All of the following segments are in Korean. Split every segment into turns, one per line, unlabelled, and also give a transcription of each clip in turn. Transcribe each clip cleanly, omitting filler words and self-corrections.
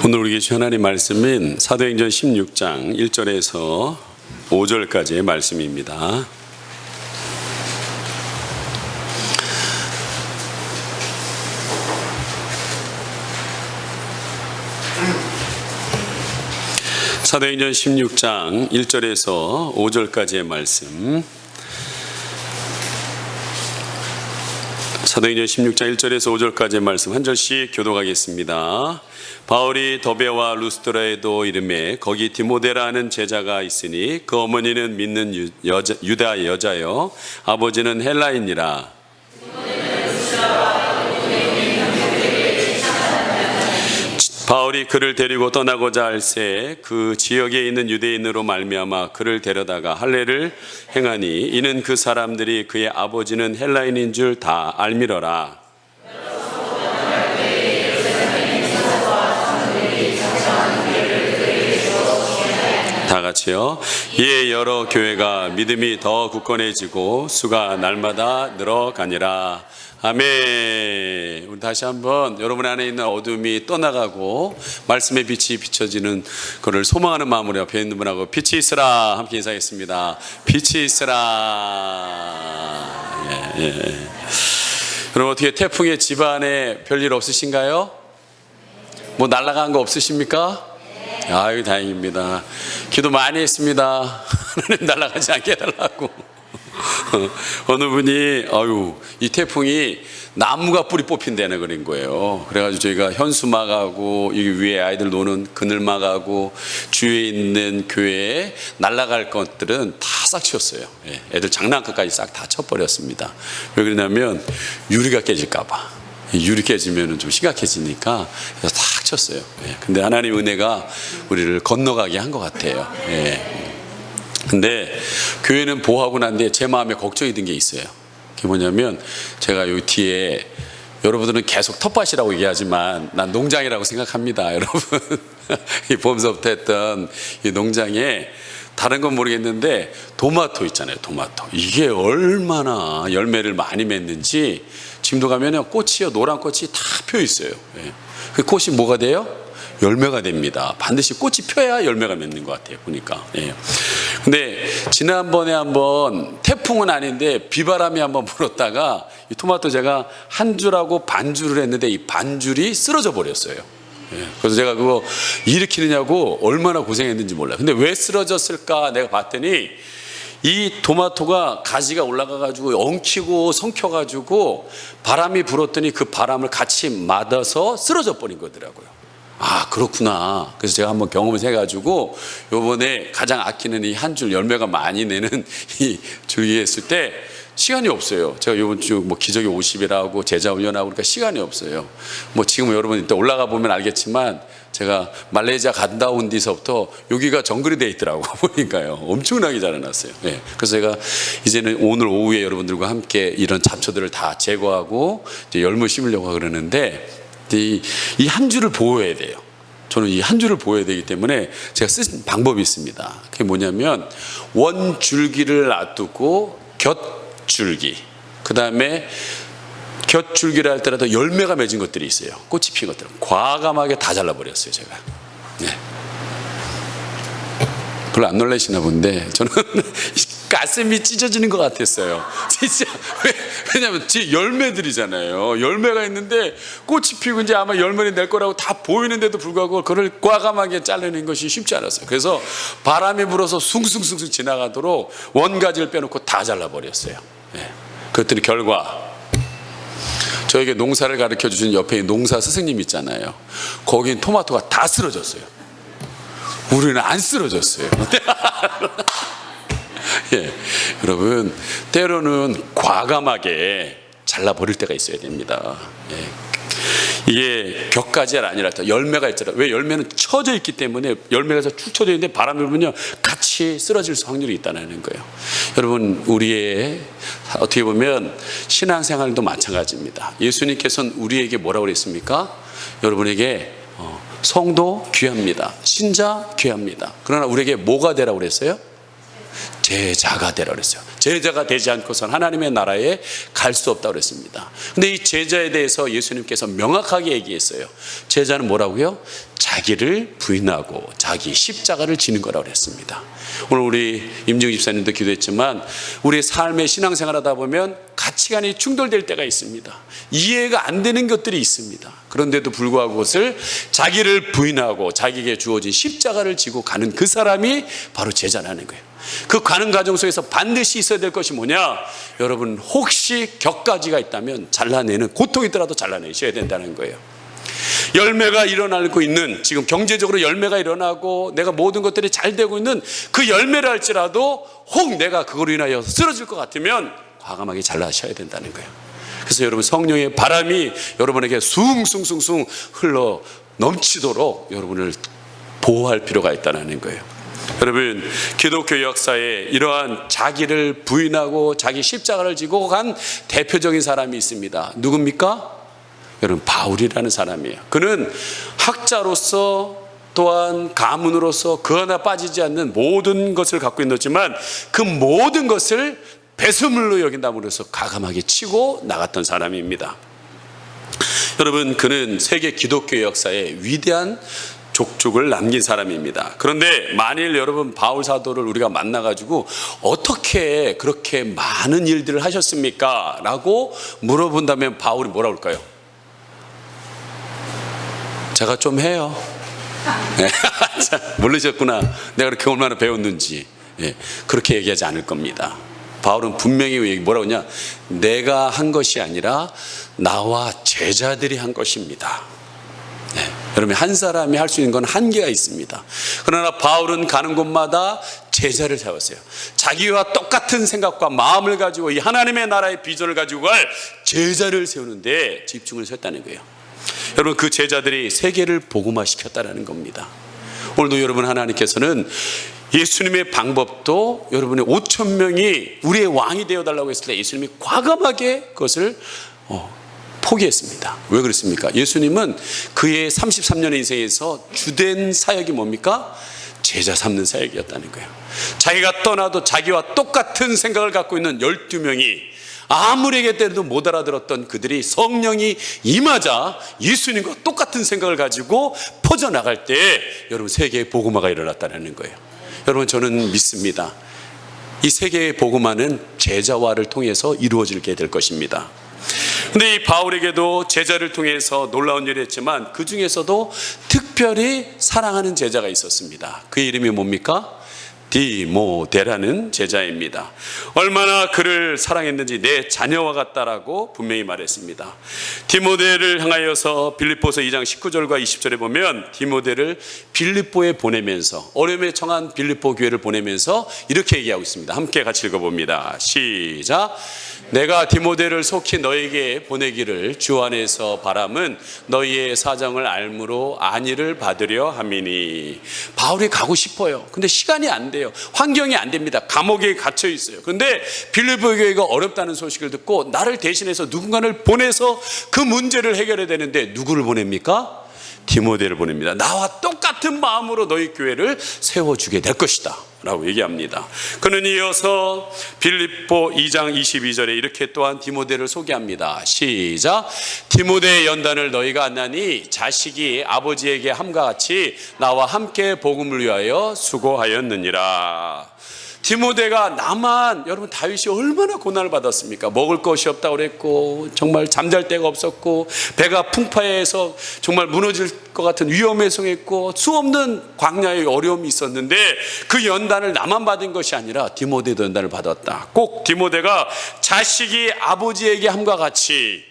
오늘 우리 계신 하나님 말씀은 사도행전 16장 1절에서 5절까지의 말씀입니다. 사도행전 16장 1절에서 5절까지의 말씀. 사도행전 16장 1절에서 5절까지의 말씀 한 절씩 교독하겠습니다. 바울이 더베와 루스드라에도 이르매 거기 디모데라는 제자가 있으니 그 어머니는 믿는 유다 여자요 아버지는 헬라인이라. 바울이 그를 데리고 떠나고자 할새 그 지역에 있는 유대인으로 말미암아 그를 데려다가 할례를 행하니 이는 그 사람들이 그의 아버지는 헬라인인 줄 다 알미러라. 다 같이요. 이에 여러 교회가 믿음이 더 굳건해지고 수가 날마다 늘어가니라. 아멘. 우리 다시 한번 여러분 안에 있는 어둠이 떠나가고 말씀의 빛이 비춰지는 것을 소망하는 마음으로 옆에 있는 분하고 빛이 있으라 함께 인사하겠습니다. 빛이 있으라. 예. 그럼 어떻게 태풍에 집안에 별일 없으신가요? 뭐 날아간 거 없으십니까? 아유, 다행입니다. 기도 많이 했습니다. 하나님 날아가지 않게 해달라고. 어느 분이 이 태풍이 나무가 뿌리 뽑힌다는 그런 거예요. 그래가지고 저희가 현수막하고 여기 위에 아이들 노는 그늘막하고 주위에 있는 교회에 날아갈 것들은 다 싹 치웠어요. 애들 장난감까지 싹 다 쳐버렸습니다. 왜 그러냐면 유리가 깨질까봐. 유리 깨지면 좀 심각해지니까 그래서 탁 쳤어요. 근데 하나님 은혜가 우리를 건너가게 한 것 같아요. 근데 교회는 보호하고 난 뒤에 제 마음에 걱정이 든 게 있어요. 그게 뭐냐면 제가 여기 뒤에 여러분들은 계속 텃밭이라고 얘기하지만 난 농장이라고 생각합니다. 여러분 이 봄서부터 했던 이 농장에 다른 건 모르겠는데 도마토 있잖아요. 도마토 이게 얼마나 열매를 많이 맺는지 지금도 가면은 꽃이요 노란 꽃이 다 펴 있어요. 그 꽃이 뭐가 돼요? 열매가 됩니다. 반드시 꽃이 펴야 열매가 맺는 것 같아요. 보니까. 근데 지난번에 한번 태풍은 아닌데 비바람이 한번 불었다가 이 토마토 제가 한 줄하고 반줄을 했는데 이 반줄이 쓰러져 버렸어요. 그래서 제가 그거 일으키느냐고 얼마나 고생했는지 몰라요. 근데 왜 쓰러졌을까 내가 봤더니 이 토마토가 가지가 올라가가지고 엉키고 성켜가지고 바람이 불었더니 그 바람을 같이 맞아서 쓰러져 버린 거더라고요. 아, 그렇구나. 그래서 제가 한번 경험을 해가지고 요번에 가장 아끼는 이 한 줄 열매가 많이 내는 이 줄기에 했을 때 시간이 없어요. 제가 요번 주 뭐 기저귀 50이라고 제자 훈련하고 그러니까 시간이 없어요. 뭐 지금 여러분 이따 올라가 보면 알겠지만 제가 말레이시아 갔다 온 뒤서부터 여기가 정글이 돼 있더라고 보니까요. 엄청나게 자라났어요. 그래서 제가 이제는 오늘 오후에 여러분들과 함께 이런 잡초들을 다 제거하고 이제 열무 심으려고 그러는데 이 한 줄을 보호해야 돼요. 저는 이 한 줄을 보호해야 되기 때문에 제가 쓴 방법이 있습니다. 그게 뭐냐면 원 줄기를 놔두고 곁줄기, 그 다음에 곁줄기를 할 때라도 열매가 맺은 것들이 있어요. 꽃이 핀 것들 과감하게 다 잘라버렸어요. 제가. 별로 안 놀라시나 본데 저는 가슴이 찢어지는 것 같았어요. 진짜. 왜냐면 제 열매들이잖아요. 열매가 있는데 꽃이 피고 이제 아마 열매를 낼 거라고 다 보이는데도 불구하고 그걸 과감하게 자르는 것이 쉽지 않았어요. 그래서 바람이 불어서 숭숭숭숭 지나가도록 원가지를 빼놓고 다 잘라버렸어요. 그것들이 결과 저에게 농사를 가르쳐 주신 옆에 농사 스승님 있잖아요. 거긴 토마토가 다 쓰러졌어요. 우리는 안 쓰러졌어요. 여러분 때로는 과감하게 잘라버릴 때가 있어야 됩니다. 이게 격가지 아니라 열매가 있잖아요. 왜 열매는 쳐져 있기 때문에 열매가 쭉 쳐져 있는데 바람이 불면 같이 쓰러질 확률이 있다는 거예요. 여러분 우리의 어떻게 보면 신앙생활도 마찬가지입니다. 예수님께서는 우리에게 뭐라고 그랬습니까? 여러분에게 성도 귀합니다. 신자 귀합니다. 그러나 우리에게 뭐가 되라고 그랬어요? 제자가 되라 그랬어요. 제자가 되지 않고선 하나님의 나라에 갈 수 없다고 그랬습니다. 근데 이 제자에 대해서 예수님께서 명확하게 얘기했어요. 제자는 뭐라고요? 자기를 부인하고 자기 십자가를 지는 거라고 그랬습니다. 오늘 우리 임증 집사님도 기도했지만 우리의 삶의 신앙생활 하다 보면 가치관이 충돌될 때가 있습니다. 이해가 안 되는 것들이 있습니다. 그런데도 불구하고 그것을 자기를 부인하고 자기에게 주어진 십자가를 지고 가는 그 사람이 바로 제자라는 거예요. 그 가는 과정 속에서 반드시 있어야 될 것이 뭐냐? 여러분, 혹시 격가지가 있다면 잘라내는, 고통이 있더라도 잘라내셔야 된다는 거예요. 열매가 일어나고 있는, 지금 경제적으로 열매가 일어나고 내가 모든 것들이 잘 되고 있는 그 열매를 할지라도 혹 내가 그걸로 인하여 쓰러질 것 같으면 과감하게 잘라셔야 된다는 거예요. 그래서 여러분, 성령의 바람이 여러분에게 숭숭숭숭 흘러 넘치도록 여러분을 보호할 필요가 있다는 거예요. 여러분, 기독교 역사에 이러한 자기를 부인하고 자기 십자가를 지고 간 대표적인 사람이 있습니다. 누굽니까? 여러분, 바울이라는 사람이에요. 그는 학자로서 또한 가문으로서 그 하나 빠지지 않는 모든 것을 갖고 있었지만 그 모든 것을 배설물로 여긴다므로써 과감하게 치고 나갔던 사람입니다. 여러분, 그는 세계 기독교 역사에 위대한 족적을 남긴 사람입니다. 그런데 만일 여러분 바울 사도를 우리가 만나가지고 어떻게 그렇게 많은 일들을 하셨습니까? 라고 물어본다면 바울이 뭐라고 할까요? 제가 좀 해요. 모르셨구나. 내가 그렇게 얼마나 배웠는지. 그렇게 얘기하지 않을 겁니다. 바울은 분명히 뭐라고 하냐? 내가 한 것이 아니라 나와 제자들이 한 것입니다. 여러분, 한 사람이 할 수 있는 건 한계가 있습니다. 그러나 바울은 가는 곳마다 제자를 세웠어요. 자기와 똑같은 생각과 마음을 가지고 이 하나님의 나라의 비전을 가지고 갈 제자를 세우는데 집중을 했다는 거예요. 여러분, 그 제자들이 세계를 복음화시켰다는 겁니다. 오늘도 여러분, 하나님께서는 예수님의 방법도 여러분의 5천 명이 우리의 왕이 되어달라고 했을 때 예수님이 과감하게 그것을 포기했습니다. 왜 그렇습니까? 예수님은 그의 33년의 인생에서 주된 사역이 뭡니까? 제자 삼는 사역이었다는 거예요. 자기가 떠나도 자기와 똑같은 생각을 갖고 있는 12명이 아무리 얘기해도 못 알아들었던 그들이 성령이 임하자 예수님과 똑같은 생각을 가지고 퍼져나갈 때 여러분, 세계의 복음화가 일어났다는 거예요. 여러분, 저는 믿습니다. 이 세계의 복음화는 제자화를 통해서 이루어지게 될 것입니다. 근데 이 바울에게도 제자를 통해서 놀라운 일을 했지만 그 중에서도 특별히 사랑하는 제자가 있었습니다. 그의 이름이 뭡니까? 디모데라는 제자입니다. 얼마나 그를 사랑했는지 내 자녀와 같다라고 분명히 말했습니다. 디모데를 향하여서 빌립보서 2장 19절과 20절에 보면 디모데를 빌립보에 보내면서, 어려움에 처한 빌립보 교회를 보내면서 이렇게 얘기하고 있습니다. 함께 같이 읽어봅니다. 시작. 내가 디모데를 속히 너에게 보내기를 주 안에서 바람은 너희의 사정을 알므로 안위를 받으려 함이니. 바울이 가고 싶어요. 근데 시간이 안 돼요. 환경이 안 됩니다. 감옥에 갇혀 있어요. 그런데 빌립보 교회가 어렵다는 소식을 듣고 나를 대신해서 누군가를 보내서 그 문제를 해결해야 되는데 누구를 보냅니까? 디모데를 보냅니다. 나와 똑같은 마음으로 너희 교회를 세워주게 될 것이다 라고 얘기합니다. 그는 이어서 빌립보 2장 22절에 이렇게 또한 디모데를 소개합니다. 시작. 디모데의 연단을 너희가 안나니 자식이 아버지에게 함과 같이 나와 함께 복음을 위하여 수고하였느니라. 디모데가 나만, 여러분 다윗이 얼마나 고난을 받았습니까? 먹을 것이 없다고 그랬고 정말 잠잘 데가 없었고 배가 풍파해서 정말 무너질 것 같은 위험에 처했고 수없는 광야의 어려움이 있었는데 그 연단을 나만 받은 것이 아니라 디모데도 연단을 받았다. 꼭 디모데가 자식이 아버지에게 함과 같이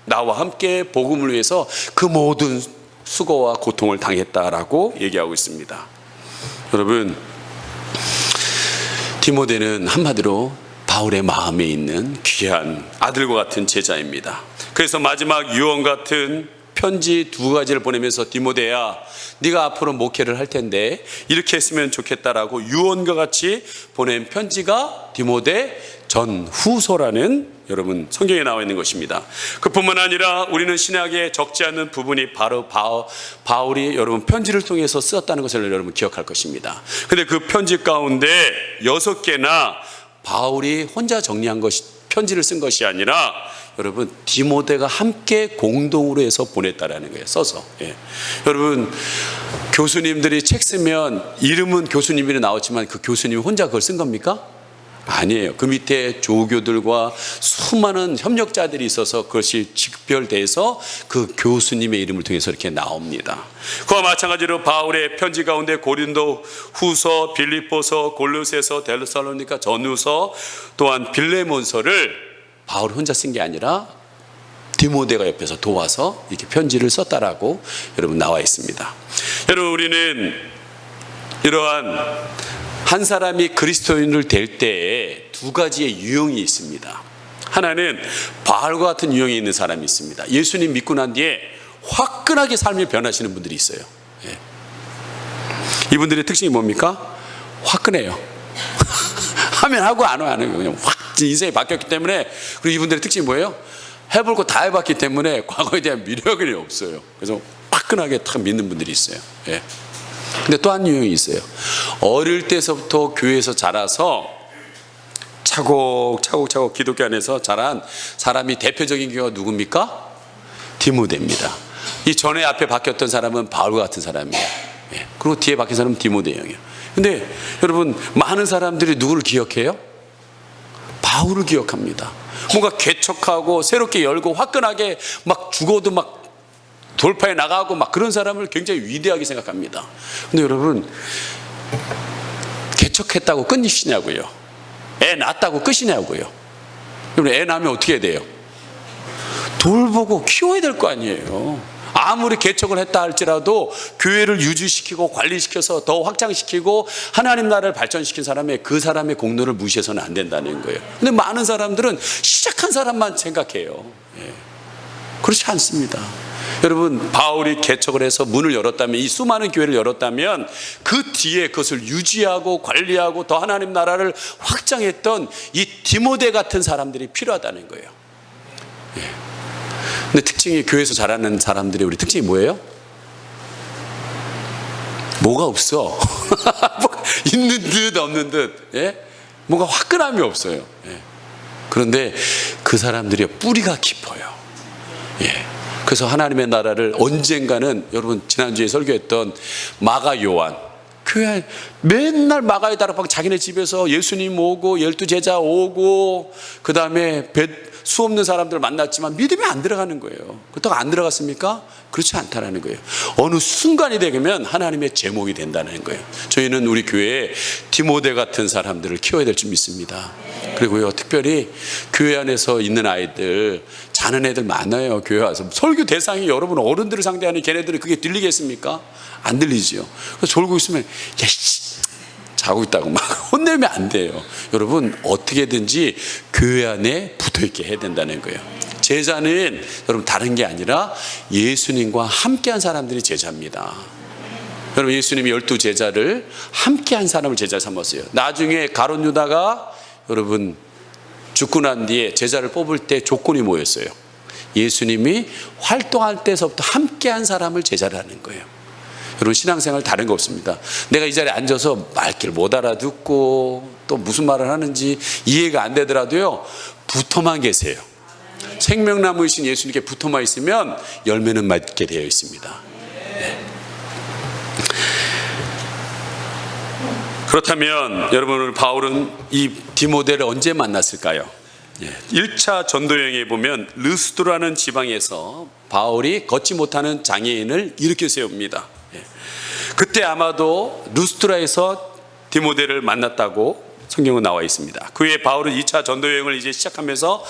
나와 함께 복음을 위해서 그 모든 수고와 고통을 당했다라고 얘기하고 있습니다. 여러분, 디모데는 한마디로 바울의 마음에 있는 귀한 아들과 같은 제자입니다. 그래서 마지막 유언 같은 편지 2가지를 보내면서 디모데야, 네가 앞으로 목회를 할 텐데 이렇게 했으면 좋겠다라고 유언과 같이 보낸 편지가 디모데 전후서라는 여러분 성경에 나와 있는 것입니다. 그뿐만 아니라 우리는 신약에 적지 않은 부분이 바로 바울이 여러분 편지를 통해서 쓰었다는 것을 여러분 기억할 것입니다. 근데 그 편지 가운데 6개나 바울이 혼자 정리한 것이, 편지를 쓴 것이 아니라 여러분 디모데가 함께 공동으로 해서 보냈다라는 거예요. 써서. 예. 여러분 교수님들이 책 쓰면 이름은 교수님이 나왔지만 그 교수님이 혼자 그걸 쓴 겁니까? 아니에요. 그 밑에 조교들과 수많은 협력자들이 있어서 그것이 직별돼서 그 교수님의 이름을 통해서 이렇게 나옵니다. 그와 마찬가지로 바울의 편지 가운데 고린도 후서, 빌립보서, 골로새서, 데살로니가 전후서, 또한 빌레몬서를 바울이 혼자 쓴 게 아니라 디모데가 옆에서 도와서 이렇게 편지를 썼다라고 여러분 나와 있습니다. 여러분 우리는 이러한 한 사람이 그리스도인을 될 때에 두 가지의 유형이 있습니다. 하나는 바울과 같은 유형이 있는 사람이 있습니다. 예수님 믿고 난 뒤에 화끈하게 삶이 변하시는 분들이 있어요. 예. 이분들의 특징이 뭡니까? 화끈해요. 하면 하고 안 하면 그냥 확 인생이 바뀌었기 때문에. 그리고 이분들의 특징이 뭐예요? 해볼 거 다 해봤기 때문에 과거에 대한 미련이 없어요. 그래서 화끈하게 딱 믿는 분들이 있어요. 예. 근데 또 한 유형이 있어요. 어릴 때서부터 교회에서 자라서 차곡차곡 기독교 안에서 자란 사람이 대표적인 경우가 누굽니까? 디모데입니다. 이 전에 앞에 바뀌었던 사람은 바울과 같은 사람이에요. 예. 그리고 뒤에 바뀐 사람은 디모데 형이에요. 근데 여러분 많은 사람들이 누구를 기억해요? 바울을 기억합니다. 뭔가 개척하고 새롭게 열고 화끈하게 막 죽어도 막 돌파해 나가고 막 그런 사람을 굉장히 위대하게 생각합니다. 근데 여러분 개척했다고 끝이냐고요? 애 낳았다고 끝이냐고요? 여러분 애 낳으면 어떻게 돼요? 돌보고 키워야 될 거 아니에요. 아무리 개척을 했다 할지라도 교회를 유지시키고 관리시켜서 더 확장시키고 하나님 나라를 발전시킨 사람의 그 사람의 공로를 무시해서는 안 된다는 거예요. 근데 많은 사람들은 시작한 사람만 생각해요. 예. 그렇지 않습니다. 여러분 바울이 개척을 해서 문을 열었다면, 이 수많은 교회를 열었다면 그 뒤에 그것을 유지하고 관리하고 더 하나님 나라를 확장했던 이 디모데 같은 사람들이 필요하다는 거예요. 예. 근데 특징이 교회에서 자라는 사람들의 우리 특징이 뭐예요? 뭐가 없어. 있는 듯 없는 듯. 예? 뭔가 화끈함이 없어요. 예. 그런데 그 사람들의 뿌리가 깊어요. 예. 그래서 하나님의 나라를 언젠가는, 여러분 지난주에 설교했던 마가 요한, 교회 맨날 마가의 다락방 자기네 집에서 예수님 오고 12제자 오고 그 다음에 수 없는 사람들 만났지만 믿음이 안 들어가는 거예요. 그렇다고 안 들어갔습니까? 그렇지 않다는 거예요. 어느 순간이 되면 하나님의 제목이 된다는 거예요. 저희는 우리 교회에 디모데 같은 사람들을 키워야 될 줄 믿습니다. 그리고요 특별히 교회 안에서 있는 아이들, 자는 애들 많아요. 교회 와서 설교 대상이 여러분 어른들을 상대하는 걔네들이 그게 들리겠습니까? 안 들리지요. 그래서 졸고 있으면 야 자고 있다고 막 혼내면 안 돼요. 여러분 어떻게든지 교회 안에 붙어있게 해야 된다는 거예요. 제자는 여러분 다른 게 아니라 예수님과 함께한 사람들이 제자입니다. 여러분 예수님이 12제자를 함께한 사람을 제자 삼았어요. 나중에 가룟 유다가 여러분 죽고 난 뒤에 제자를 뽑을 때 조건이 뭐였어요? 예수님이 활동할 때서부터 함께한 사람을 제자를 하는 거예요. 여러분 신앙생활 다른 거 없습니다. 내가 이 자리에 앉아서 말귀를 못 알아듣고 또 무슨 말을 하는지 이해가 안 되더라도요 붙어만 계세요. 생명나무이신 예수님께 붙어만 있으면 열매는 맺게 되어 있습니다. 네. 그렇다면 여러분 바울은 이 디모데를 언제 만났을까요? 1차 전도여행에 보면 르스드라는 지방에서 바울이 걷지 못하는 장애인을 일으켜 세웁니다. 그때 아마도 루스트라에서 디모데를 만났다고 성경은 나와 있습니다. 그 후에 바울은 2차 전도여행을 이제 시작하면서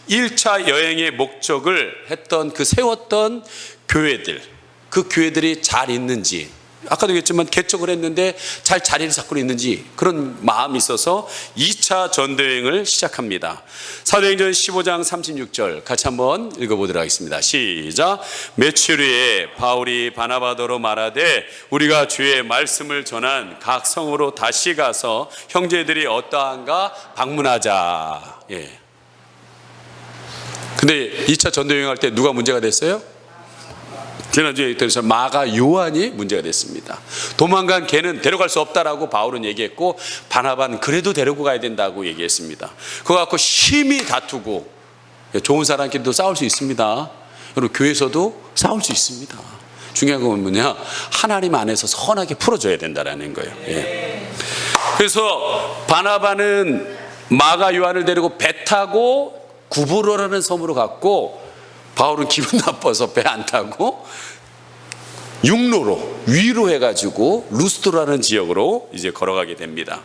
1차 여행의 목적을 했던 그 세웠던 교회들, 그 교회들이 잘 있는지, 아까도 얘기했지만 개척을 했는데 잘 자리를 잡고 있는지 그런 마음이 있어서 2차 전도여행을 시작합니다. 사도행전 15장 36절 같이 한번 읽어보도록 하겠습니다. 시작. 며칠 후에 바울이 바나바더로 말하되 우리가 주의 말씀을 전한 각 성으로 다시 가서 형제들이 어떠한가 방문하자. 예. 근데 2차 전도여행 할 때 누가 문제가 됐어요? 지난주에 얘기했듯이 마가 요한이 문제가 됐습니다. 도망간 걔는 데려갈 수 없다라고 바울은 얘기했고 바나바는 그래도 데리고 가야 된다고 얘기했습니다. 그거 갖고 심히 다투고 좋은 사람끼리도 싸울 수 있습니다. 여러분 교회에서도 싸울 수 있습니다. 중요한 건 뭐냐? 하나님 안에서 선하게 풀어줘야 된다라는 거예요. 예. 그래서 바나바는 마가 요한을 데리고 배 타고 구브로라는 섬으로 갔고, 바울은 기분 나빠서 배 안 타고 육로로 위로 해가지고 루스트라는 지역으로 이제 걸어가게 됩니다.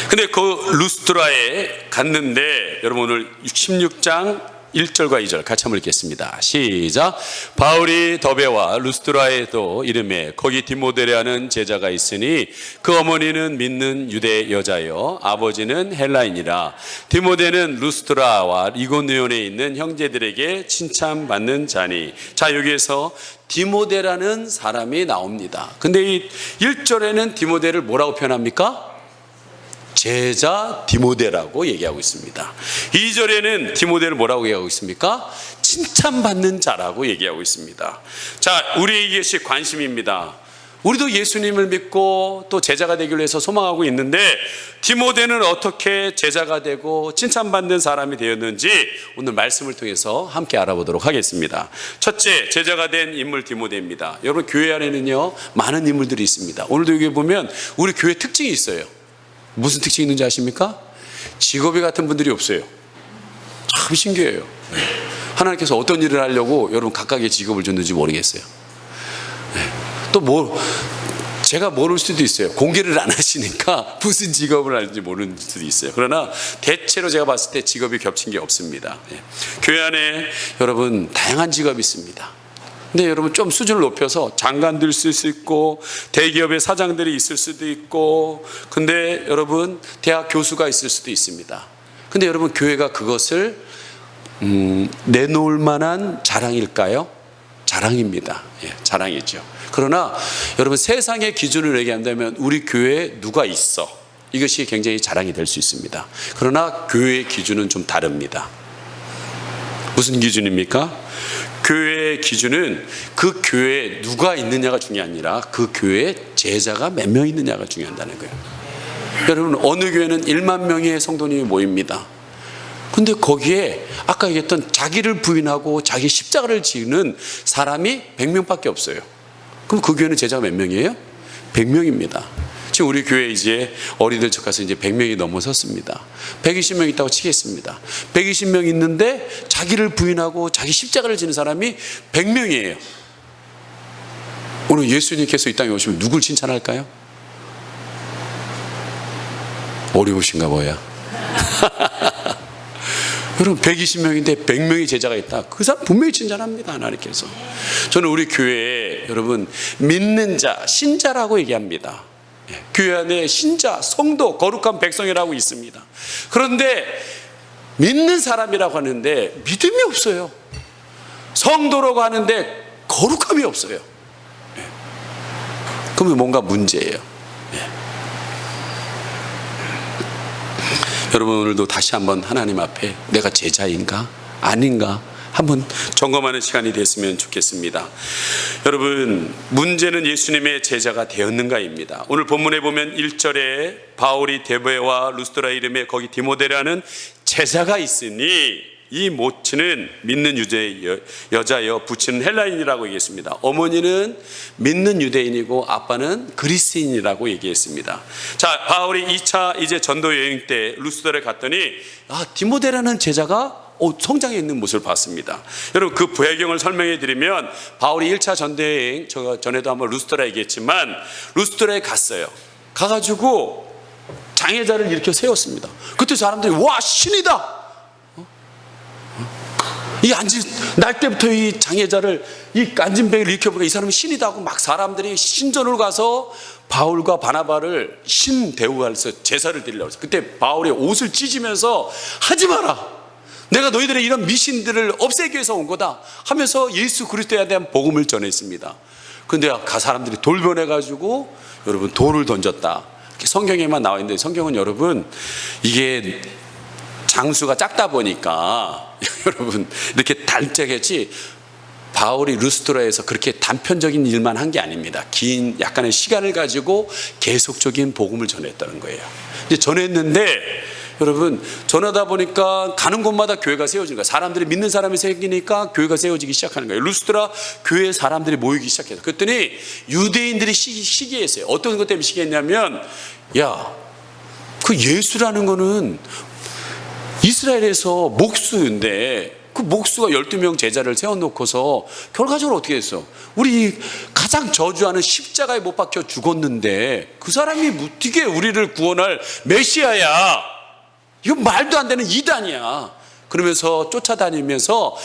근데 그 루스트라에 갔는데, 여러분 오늘 16장 1절과 2절 같이 한번 읽겠습니다. 시작. 바울이 더베와 루스트라에도 이름에 거기 디모데라는 제자가 있으니 그 어머니는 믿는 유대 여자여 아버지는 헬라인이라. 디모데는 루스트라와 이고니온에 있는 형제들에게 칭찬받는 자니. 자, 여기에서 디모데라는 사람이 나옵니다. 근데 이 1절에는 디모데를 뭐라고 표현합니까? 제자 디모데라고 얘기하고 있습니다. 2절에는 디모데를 뭐라고 얘기하고 있습니까? 칭찬받는 자라고 얘기하고 있습니다. 자, 우리에게 이것이 관심입니다. 우리도 예수님을 믿고 또 제자가 되기로 해서 소망하고 있는데, 디모데는 어떻게 제자가 되고 칭찬받는 사람이 되었는지 오늘 말씀을 통해서 함께 알아보도록 하겠습니다. 첫째, 제자가 된 인물 디모데입니다. 여러분 교회 안에는요 많은 인물들이 있습니다. 오늘도 여기 보면 우리 교회 특징이 있어요. 무슨 특징이 있는지 아십니까? 직업이 같은 분들이 없어요. 참 신기해요. 하나님께서 어떤 일을 하려고 여러분 각각의 직업을 줬는지 모르겠어요. 또 뭐 제가 모를 수도 있어요. 공개를 안 하시니까 무슨 직업을 하는지 모르는 수도 있어요. 그러나 대체로 제가 봤을 때 직업이 겹친 게 없습니다. 교회 안에 여러분 다양한 직업이 있습니다. 근데 여러분 좀 수준을 높여서 장관들 있을 수 있고, 대기업의 사장들이 있을 수도 있고, 근데 여러분 대학 교수가 있을 수도 있습니다. 근데 여러분 교회가 그것을 내놓을 만한 자랑일까요? 자랑입니다. 예, 자랑이죠. 그러나 여러분 세상의 기준으로 얘기한다면 우리 교회에 누가 있어, 이것이 굉장히 자랑이 될 수 있습니다. 그러나 교회의 기준은 좀 다릅니다. 무슨 기준입니까? 교회의 기준은 그 교회에 누가 있느냐가 중요한 게 아니라 그 교회에 제자가 몇 명 있느냐가 중요하다는 거예요. 여러분 어느 교회는 1만 명의 성도님이 모입니다. 근데 거기에 아까 얘기했던 자기를 부인하고 자기 십자가를 지는 사람이 100명밖에 없어요. 그럼 그 교회는 제자가 몇 명이에요? 100명입니다. 지금 우리 교회 이제 어린이들 척 가서 이제 100명이 넘어섰습니다. 120명 있다고 치겠습니다. 120명 있는데 자기를 부인하고 자기 십자가를 지는 사람이 100명이에요. 오늘 예수님께서 이 땅에 오시면 누굴 칭찬할까요? 어려우신가 봐요. 여러분 120명인데 100명의 제자가 있다. 그 사람 분명히 칭찬합니다. 하나님께서. 저는 우리 교회에 여러분 믿는 자, 신자라고 얘기합니다. 교회 안에 신자, 성도, 거룩한 백성이라고 있습니다. 그런데 믿는 사람이라고 하는데 믿음이 없어요. 성도라고 하는데 거룩함이 없어요. 그러면 뭔가 문제예요. 여러분 오늘도 다시 한번 하나님 앞에 내가 제자인가 아닌가 한번 점검하는 시간이 됐으면 좋겠습니다. 여러분 문제는 예수님의 제자가 되었는가입니다. 오늘 본문에 보면 1절에 바울이 데베와 루스트라 이름에 거기 디모데라는 제자가 있으니 이 모친은 믿는 유대 여자여 부친은 헬라인이라고 얘기했습니다. 어머니는 믿는 유대인이고 아빠는 그리스인이라고 얘기했습니다. 자, 바울이 2차 이제 전도 여행 때 루스트라에 갔더니 디모데라는 제자가 성장해 있는 모습을 봤습니다. 여러분 그 배경을 설명해 드리면 바울이 1차 전도여행, 제가 전에도 한번 루스트라 얘기했지만 루스트라에 갔어요. 가가지고 장애자를 일으켜 세웠습니다. 그때 사람들이 와 신이다. 이 날 때부터 이 장애자를 이 앉은 뱅이를 일으켜보니까 이 사람이 신이다 하고 막 사람들이 신전으로 가서 바울과 바나바를 신 대우해서 제사를 드리려고 했어요. 그때 바울이 옷을 찢으면서 하지 마라. 내가 너희들의 이런 미신들을 없애기 위해서 온 거다 하면서 예수 그리스도에 대한 복음을 전했습니다. 근데 사람들이 돌변해가지고 여러분 돌을 던졌다. 이렇게 성경에만 나와 있는데 성경은 여러분 이게 장수가 작다 보니까 여러분 이렇게 단짝했지 바울이 루스트라에서 그렇게 단편적인 일만 한 게 아닙니다. 긴 약간의 시간을 가지고 계속적인 복음을 전했다는 거예요. 이제 전했는데 여러분 전하다 보니까 가는 곳마다 교회가 세워지는 거예요. 사람들이 믿는 사람이 생기니까 교회가 세워지기 시작하는 거예요. 루스드라 교회에 사람들이 모이기 시작해서 그랬더니 유대인들이 시기했어요. 어떤 것 때문에 시기했냐면 야, 그 예수라는 거는 이스라엘에서 목수인데 그 목수가 12명 제자를 세워놓고서 결과적으로 어떻게 됐어? 우리 가장 저주하는 십자가에 못 박혀 죽었는데 그 사람이 어떻게 우리를 구원할 메시아야? 이건 말도 안 되는 이단이야. 그러면서 쫓아다니면서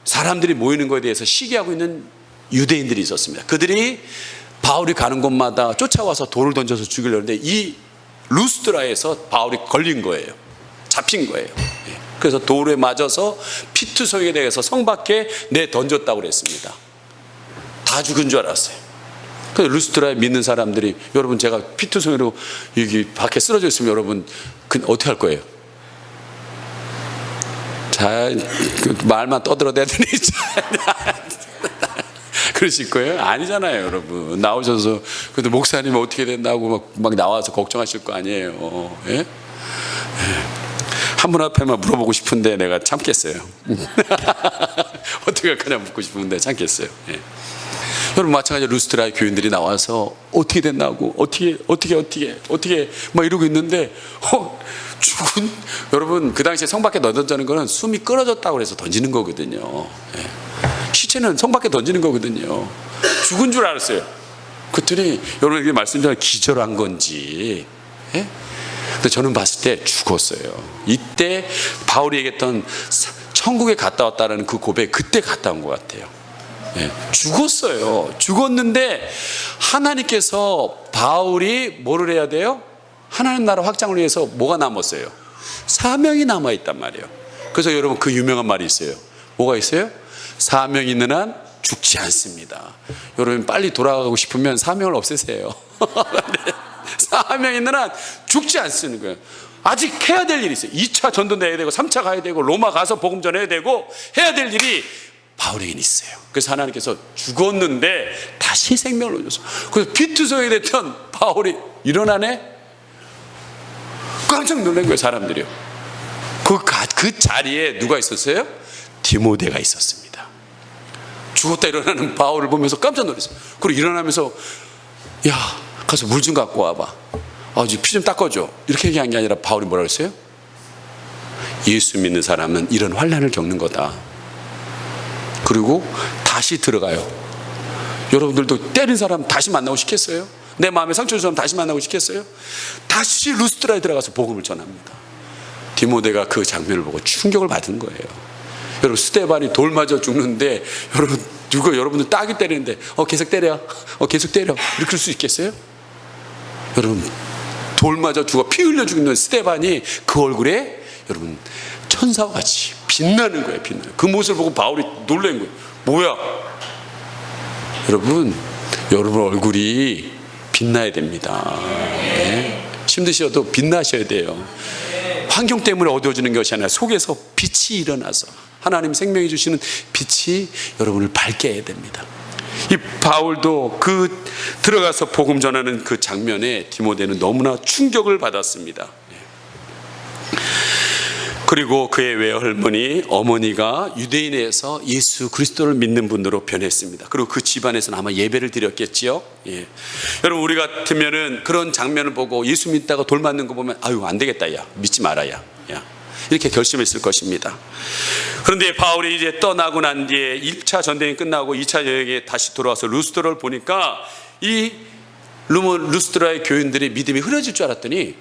사람들이 모이는 것에 대해서 시기하고 있는 유대인들이 있었습니다. 그들이 바울이 가는 곳마다 쫓아와서 돌을 던져서 죽이려는데 이 루스드라에서 바울이 걸린 거예요. 잡힌 거예요. 그래서 돌에 맞아서 피투성이에 대해서 성 밖에 내던졌다고 그랬습니다. 다 죽은 줄 알았어요. 그래서 루스드라에 믿는 사람들이 여러분 제가 피투성이로 여기 밖에 쓰러져 있으면 여러분 어떻게 할 거예요? 잘 말만 떠들어대더니 그러실 거예요? 아니잖아요, 여러분. 나오셔서 그래도 목사님 어떻게 된다고 막 나와서 걱정하실 거 아니에요. 예? 한 분 앞에만 물어보고 싶은데 내가 참겠어요. 어떻게 할까냐 묻고 싶은데 참겠어요. 예. 여러분 마찬가지로 루스드라의 교인들이 나와서 어떻게 됐나고 어떻게 막 이러고 있는데 죽은 여러분 그 당시에 성 밖에 던져는 거는 숨이 끊어졌다고 해서 던지는 거거든요. 예. 시체는 성 밖에 던지는 거거든요. 죽은 줄 알았어요. 그랬더니 여러분에게 말씀드린 기절한 건지. 예? 근데 저는 봤을 때 죽었어요. 이때 바울이 얘기했던 천국에 갔다 왔다는 그 고백 그때 갔다 온 것 같아요. 예, 죽었어요. 죽었는데 하나님께서 바울이 뭐를 해야 돼요? 하나님 나라 확장을 위해서 뭐가 남았어요? 사명이 남아있단 말이에요. 그래서 여러분 그 유명한 말이 있어요. 뭐가 있어요? 사명이 있는 한 죽지 않습니다. 여러분 빨리 돌아가고 싶으면 사명을 없애세요. 사명이 있는 한 죽지 않는 거예요. 아직 해야 될 일이 있어요. 2차 전도 내야 되고 3차 가야 되고 로마 가서 복음 전해야 되고 해야 될 일이 바울에게는 있어요. 그래서 하나님께서 죽었는데 다시 생명을 얻어서 그래서 피투성이 됐던 바울이 일어나네. 깜짝 놀란 거예요. 사람들이요. 그 자리에 누가 있었어요? 디모데가 있었습니다. 죽었다 일어나는 바울을 보면서 깜짝 놀랐어요. 그리고 일어나면서 야 가서 물 좀 갖고 와봐. 피 좀 닦아줘. 이렇게 얘기한 게 아니라 바울이 뭐라고 했어요? 예수 믿는 사람은 이런 환난을 겪는 거다. 그리고 다시 들어가요. 여러분들도 때린 사람 다시 만나고 싶겠어요? 내 마음에 상처 준 사람 다시 만나고 싶겠어요? 다시 루스드라에 들어가서 복음을 전합니다. 디모데가 그 장면을 보고 충격을 받은 거예요. 여러분 스데반이 돌 맞아 죽는데 여러분들 딱이 때리는데 계속 때려 계속 때려 이렇게 할 수 있겠어요? 여러분 돌 맞아 죽어 피 흘려 죽는 스데반이 그 얼굴에 여러분 천사와 같이 빛나는 거예요. 빛나요. 그 모습을 보고 바울이 놀란 거예요. 뭐야? 여러분 얼굴이 빛나야 됩니다. 네. 힘드셔도 빛나셔야 돼요. 환경 때문에 어두워지는 것이 아니라 속에서 빛이 일어나서 하나님 생명이 주시는 빛이 여러분을 밝게 해야 됩니다. 이 바울도 그 들어가서 복음 전하는 그 장면에 디모데는 너무나 충격을 받았습니다. 그리고 그의 외할머니 어머니가 유대인에서 예수 그리스도를 믿는 분으로 변했습니다. 그리고 그 집안에서는 아마 예배를 드렸겠지요. 예. 여러분 우리 같으면은 그런 장면을 보고 예수 믿다가 돌 맞는 거 보면 아유 안 되겠다 야 믿지 마라 야 이렇게 결심했을 것입니다. 그런데 바울이 이제 떠나고 난 뒤에 1차 전쟁이 끝나고 2차 여행에 다시 돌아와서 루스드라를 보니까 이 루스드라의 교인들의 믿음이 흐려질 줄 알았더니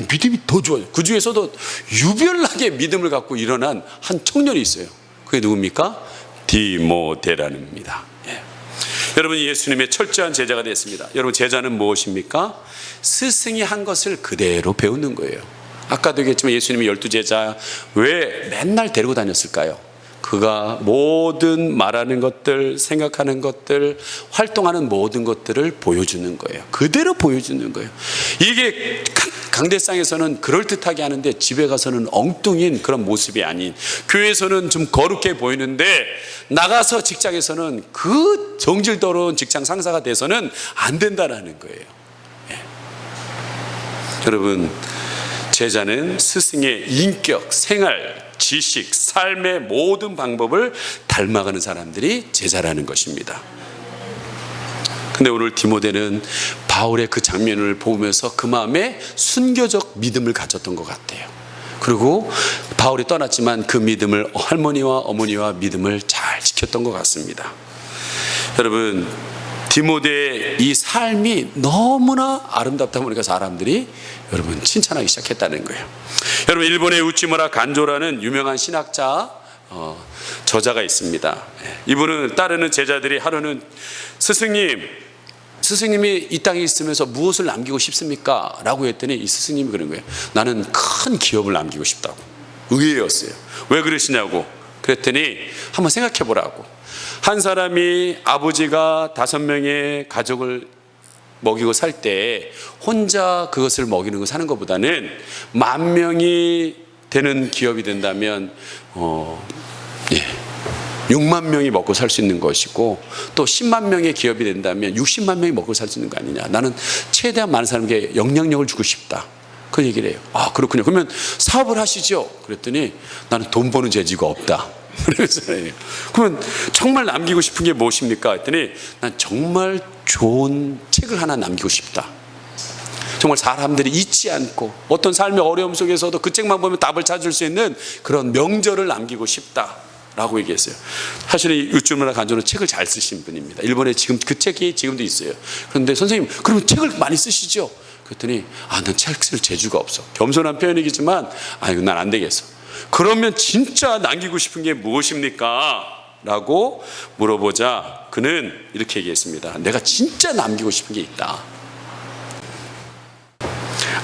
믿음이 더 좋아요. 그 중에서도 유별나게 믿음을 갖고 일어난 한 청년이 있어요. 그게 누굽니까? 디모데랍니다. 예. 여러분 예수님의 철저한 제자가 됐습니다. 여러분 제자는 무엇입니까? 스승이 한 것을 그대로 배우는 거예요. 아까도 얘기했지만 예수님이 12제자 왜 맨날 데리고 다녔을까요? 그가 모든 말하는 것들, 생각하는 것들, 활동하는 모든 것들을 보여주는 거예요. 그대로 보여주는 거예요. 이게 강대상에서는 그럴듯하게 하는데 집에 가서는 엉뚱인 그런 모습이 아닌, 교회에서는 좀 거룩해 보이는데 나가서 직장에서는 그 정질 더러운 직장 상사가 돼서는 안 된다라는 거예요. 예. 여러분 제자는 스승의 인격, 생활, 지식, 삶의 모든 방법을 닮아가는 사람들이 제자라는 것입니다. 근데 오늘 디모데는 바울의 그 장면을 보면서 그 마음에 순교적 믿음을 가졌던 것 같아요. 그리고 바울이 떠났지만 그 믿음을, 할머니와 어머니와 믿음을 잘 지켰던 것 같습니다. 여러분, 디모데의 이 삶이 너무나 아름답다 보니까 사람들이 여러분 칭찬하기 시작했다는 거예요. 여러분, 일본의 우치무라 간조라는 유명한 신학자 저자가 있습니다. 이분은 따르는 제자들이 하루는 스승님이 이 땅에 있으면서 무엇을 남기고 싶습니까? 라고 했더니 이 스승님이 그런 거예요. 나는 큰 기업을 남기고 싶다고. 의외였어요. 왜 그러시냐고 그랬더니 한번 생각해 보라고. 한 사람이 아버지가 5명의 가족을 먹이고 살 때 혼자 그것을 먹이는 거 사는 것보다는 10,000명이 되는 기업이 된다면 6만 명이 먹고 살 수 있는 것이고, 또 10만 명의 기업이 된다면 60만 명이 먹고 살 수 있는 거 아니냐. 나는 최대한 많은 사람에게 영향력을 주고 싶다. 그 얘기를 해요. 아, 그렇군요. 그러면 사업을 하시죠. 그랬더니 나는 돈 버는 재주가 없다. 그러면 정말 남기고 싶은 게 무엇입니까? 했더니 난 정말 좋은 책을 하나 남기고 싶다. 정말 사람들이 잊지 않고 어떤 삶의 어려움 속에서도 그 책만 보면 답을 찾을 수 있는 그런 명절을 남기고 싶다 라고 얘기했어요. 사실 이 우치무라 간조는 책을 잘 쓰신 분입니다. 일본에 지금 그 책이 지금도 있어요. 그런데 선생님, 그러면 책을 많이 쓰시죠? 그랬더니 난 책 쓸 재주가 없어. 겸손한 표현이겠지만 이거 난 안 되겠어. 그러면 진짜 남기고 싶은 게 무엇입니까? 라고 물어보자 그는 이렇게 얘기했습니다. 내가 진짜 남기고 싶은 게 있다.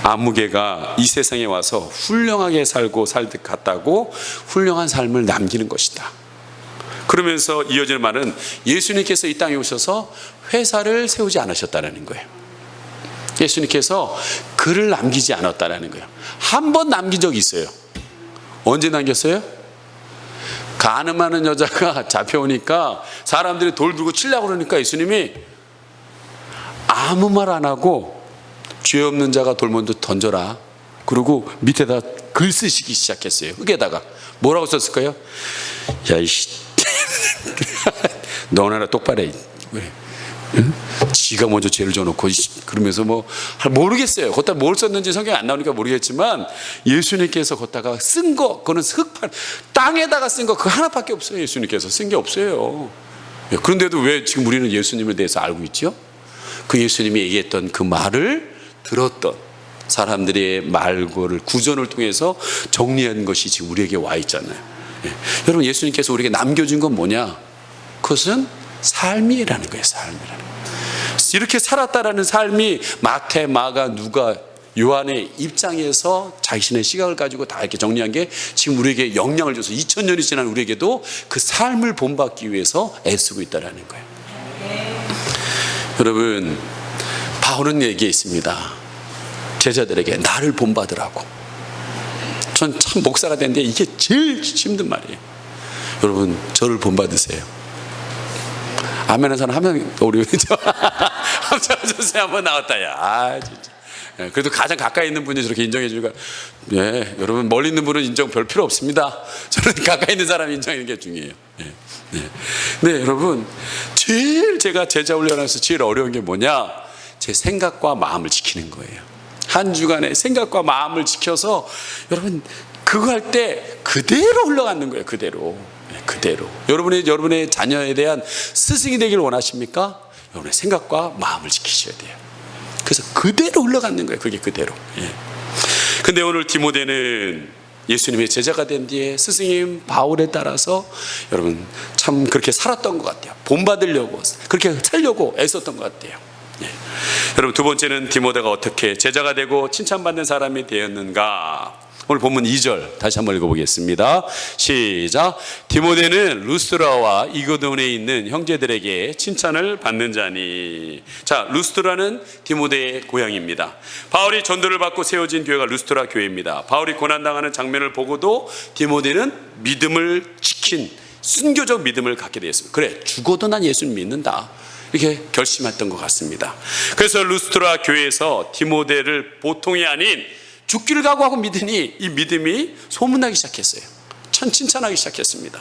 아무개가 이 세상에 와서 훌륭하게 살고 살 듯 같다고 훌륭한 삶을 남기는 것이다. 그러면서 이어지는 말은 예수님께서 이 땅에 오셔서 회사를 세우지 않으셨다는 거예요. 예수님께서 글을 남기지 않았다는 거예요. 한 번 남긴 적이 있어요. 언제 남겼어요? 가늠하는 여자가 잡혀오니까 사람들이 돌 들고 치려고 그러니까 예수님이 아무 말 안 하고 죄 없는 자가 돌 먼저 던져라. 그리고 밑에다 글 쓰시기 시작했어요. 흙에다가 뭐라고 썼을까요? 야, 이씨, 너나 똑바로 해. 왜? 응? 지가 먼저 죄를 져놓고 그러면서 모르겠어요. 걷다 뭘 썼는지 성경에 안 나오니까 모르겠지만 예수님께서 걷다가 쓴 거, 그거는 흙판 땅에다가 쓴 거 그거 하나밖에 없어요. 예수님께서 쓴 게 없어요. 그런데도 왜 지금 우리는 예수님에 대해서 알고 있죠? 그 예수님이 얘기했던 그 말을 들었던 사람들의 말고를 구전을 통해서 정리한 것이 지금 우리에게 와 있잖아요. 여러분, 예수님께서 우리에게 남겨준 건 뭐냐? 그것은 삶이라는 거예요. 삶이라는 거예요. 이렇게 살았다라는 삶이 마태, 마가, 누가, 요한의 입장에서 자신의 시각을 가지고 다 이렇게 정리한 게 지금 우리에게 영향을 줘서 2000년이 지난 우리에게도 그 삶을 본받기 위해서 애쓰고 있다는 거예요. 여러분, 바울은 얘기했습니다. 제자들에게 나를 본받으라고. 전 참 목사가 됐는데 이게 제일 힘든 말이에요. 여러분, 저를 본받으세요. 아멘 하는 사람 한 명, 우리 함장하셨어요. 한번 나왔다. 야, 진짜. 그래도 가장 가까이 있는 분이 저렇게 인정해 주니까, 여러분, 멀리 있는 분은 인정 별 필요 없습니다. 저는 가까이 있는 사람 인정하는 게 중요해요. 네, 여러분, 제가 제자 훈련하면서 제일 어려운 게 뭐냐? 제 생각과 마음을 지키는 거예요. 한 주간의 생각과 마음을 지켜서 여러분, 그거 할 때 그대로 흘러가는 거예요. 그대로. 여러분의 자녀에 대한 스승이 되기를 원하십니까? 여러분의 생각과 마음을 지키셔야 돼요. 그래서 그대로 흘러가는 거예요. 그게 그대로. 근데 오늘 디모데는 예수님의 제자가 된 뒤에 스승님 바울에 따라서 여러분 참 그렇게 살았던 것 같아요. 본받으려고 그렇게 살려고 애썼던 것 같아요. 여러분, 두 번째는 디모데가 어떻게 제자가 되고 칭찬받는 사람이 되었는가? 오늘 본문 2절 다시 한번 읽어보겠습니다. 시작. 디모데는 루스드라와 이고도에 있는 형제들에게 칭찬을 받는 자니. 자, 루스드라는 디모데의 고향입니다. 바울이 전도를 받고 세워진 교회가 루스드라 교회입니다. 바울이 고난당하는 장면을 보고도 디모데는 믿음을 지킨 순교적 믿음을 갖게 되었습니다. 그래, 죽어도 난 예수를 믿는다, 이렇게 결심했던 것 같습니다. 그래서 루스드라 교회에서 디모데를 보통이 아닌 죽기를 각오하고 믿으니 이 믿음이 소문나기 시작했어요. 칭찬하기 시작했습니다.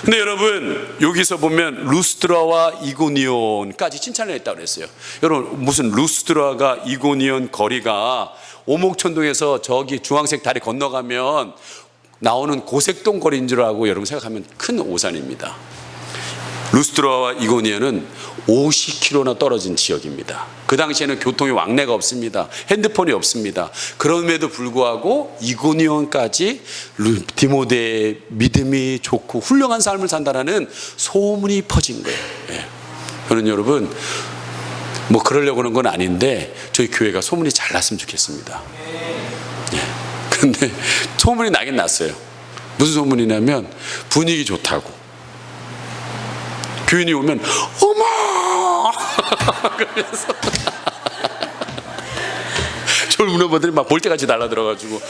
근데 여러분, 여기서 보면 루스드라와 이고니온까지 칭찬을 했다고 그랬어요. 여러분, 무슨 루스드라가 이고니온 거리가 오목천동에서 저기 주황색 다리 건너가면 나오는 고색동 거리인 줄 알고 여러분 생각하면 큰 오산입니다. 루스드라와 이고니온은 50km나 떨어진 지역입니다. 그 당시에는 교통의 왕래가 없습니다. 핸드폰이 없습니다. 그럼에도 불구하고 이고니온까지 디모데의 믿음이 좋고 훌륭한 삶을 산다는 소문이 퍼진 거예요. 예. 저는 여러분 뭐 그러려고 하는 건 아닌데 저희 교회가 소문이 잘 났으면 좋겠습니다. 예. 그런데 소문이 나긴 났어요. 무슨 소문이냐면 분위기 좋다고. 교인이 오면 어머 그래서 젊은 어머들이 막 볼때같이 달라들어가지고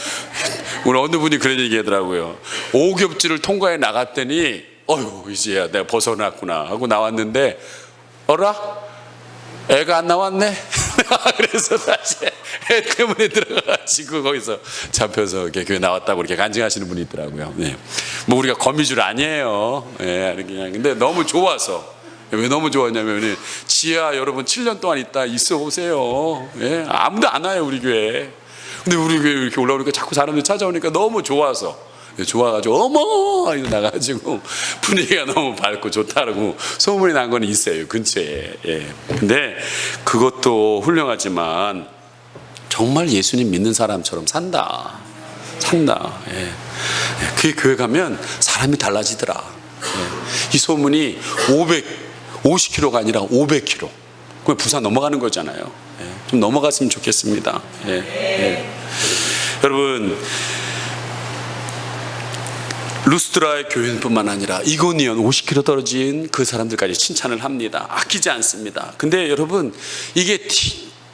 오늘 어느 분이 그런 얘기하더라고요. 오겹지를 통과해 나갔더니 어휴 이제야 내가 벗어났구나 하고 나왔는데 어라? 애가 안 나왔네? 그래서 다시 애 때문에 들어가가지고 거기서 잡혀서 이렇게 교회 나왔다고 이렇게 간증하시는 분이 있더라고요. 네. 뭐 우리가 거미줄 아니에요. 예, 그냥 근데 너무 좋아서. 왜 너무 좋았냐면 지하 여러분 7년 동안 있어 오세요. 예, 아무도 안 와요 우리 교회. 근데 우리 교회 이렇게 올라오니까 자꾸 사람들이 찾아오니까 너무 좋아서. 좋아가지고 어머 이거 나가지고 분위기가 너무 밝고 좋다고 소문이 난 건 있어요 근처에. 예. 근데 그것도 훌륭하지만 정말 예수님 믿는 사람처럼 산다. 예. 그 교회 가면 사람이 달라지더라. 예. 이 소문이 50km가 아니라 500km. 그럼 부산 넘어가는 거잖아요. 예. 좀 넘어갔으면 좋겠습니다. 예. 예. 여러분. 루스드라의 교인뿐만 아니라 이고니온 50km 떨어진 그 사람들까지 칭찬을 합니다. 아끼지 않습니다. 근데 여러분 이게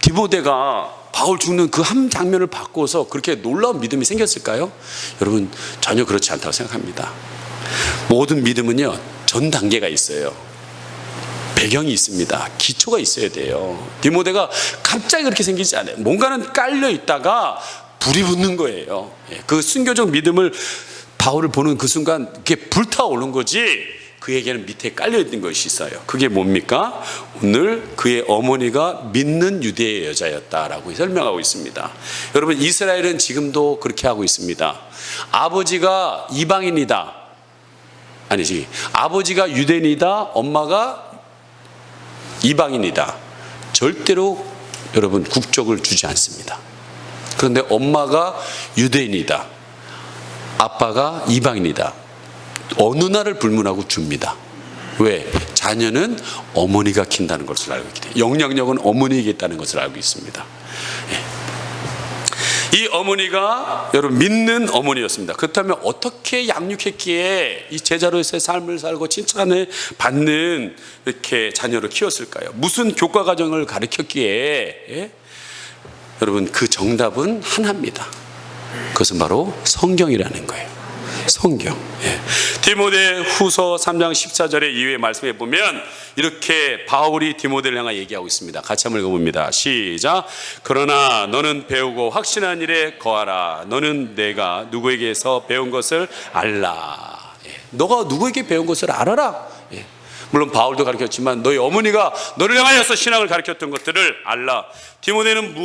디모데가 바울 죽는 그 한 장면을 바꿔서 그렇게 놀라운 믿음이 생겼을까요? 여러분 전혀 그렇지 않다고 생각합니다. 모든 믿음은요 전 단계가 있어요. 배경이 있습니다. 기초가 있어야 돼요. 디모데가 갑자기 그렇게 생기지 않아요. 뭔가는 깔려 있다가 불이 붙는 거예요. 그 순교적 믿음을 바울을 보는 그 순간 그게 불타오른 거지 그에게는 밑에 깔려있는 것이 있어요. 그게 뭡니까? 오늘 그의 어머니가 믿는 유대의 여자였다라고 설명하고 있습니다. 여러분 이스라엘은 지금도 그렇게 하고 있습니다. 아버지가 이방인이다. 아니지. 아버지가 유대인이다. 엄마가 이방인이다. 절대로 여러분 국적을 주지 않습니다. 그런데 엄마가 유대인이다. 아빠가 이방인이다. 어느 날을 불문하고 줍니다. 왜? 자녀는 어머니가 킨다는 것을 알고 있기 때문에 영향력은 어머니에게 있다는 것을 알고 있습니다. 이 어머니가 여러분 믿는 어머니였습니다. 그렇다면 어떻게 양육했기에 이 제자로서의 삶을 살고 칭찬을 받는 이렇게 자녀를 키웠을까요? 무슨 교과 과정을 가르쳤기에 여러분 그 정답은 하나입니다. 그것은 바로 성경이라는 거예요. 성경. 예. 디모데 후서 3장 14절의 이후의 말씀에 보면 이렇게 바울이 디모데를 향해 얘기하고 있습니다. 같이 한번 읽어봅니다. 시작. 그러나 너는 배우고 확신한 일에 거하라. 너는 내가 누구에게서 배운 것을 알라. 예. 너가 누구에게 배운 것을 알아라. 예. 물론 바울도 가르쳤지만 너희 어머니가 너를 향하여서 신앙을 가르쳤던 것들을 알라. 디모데는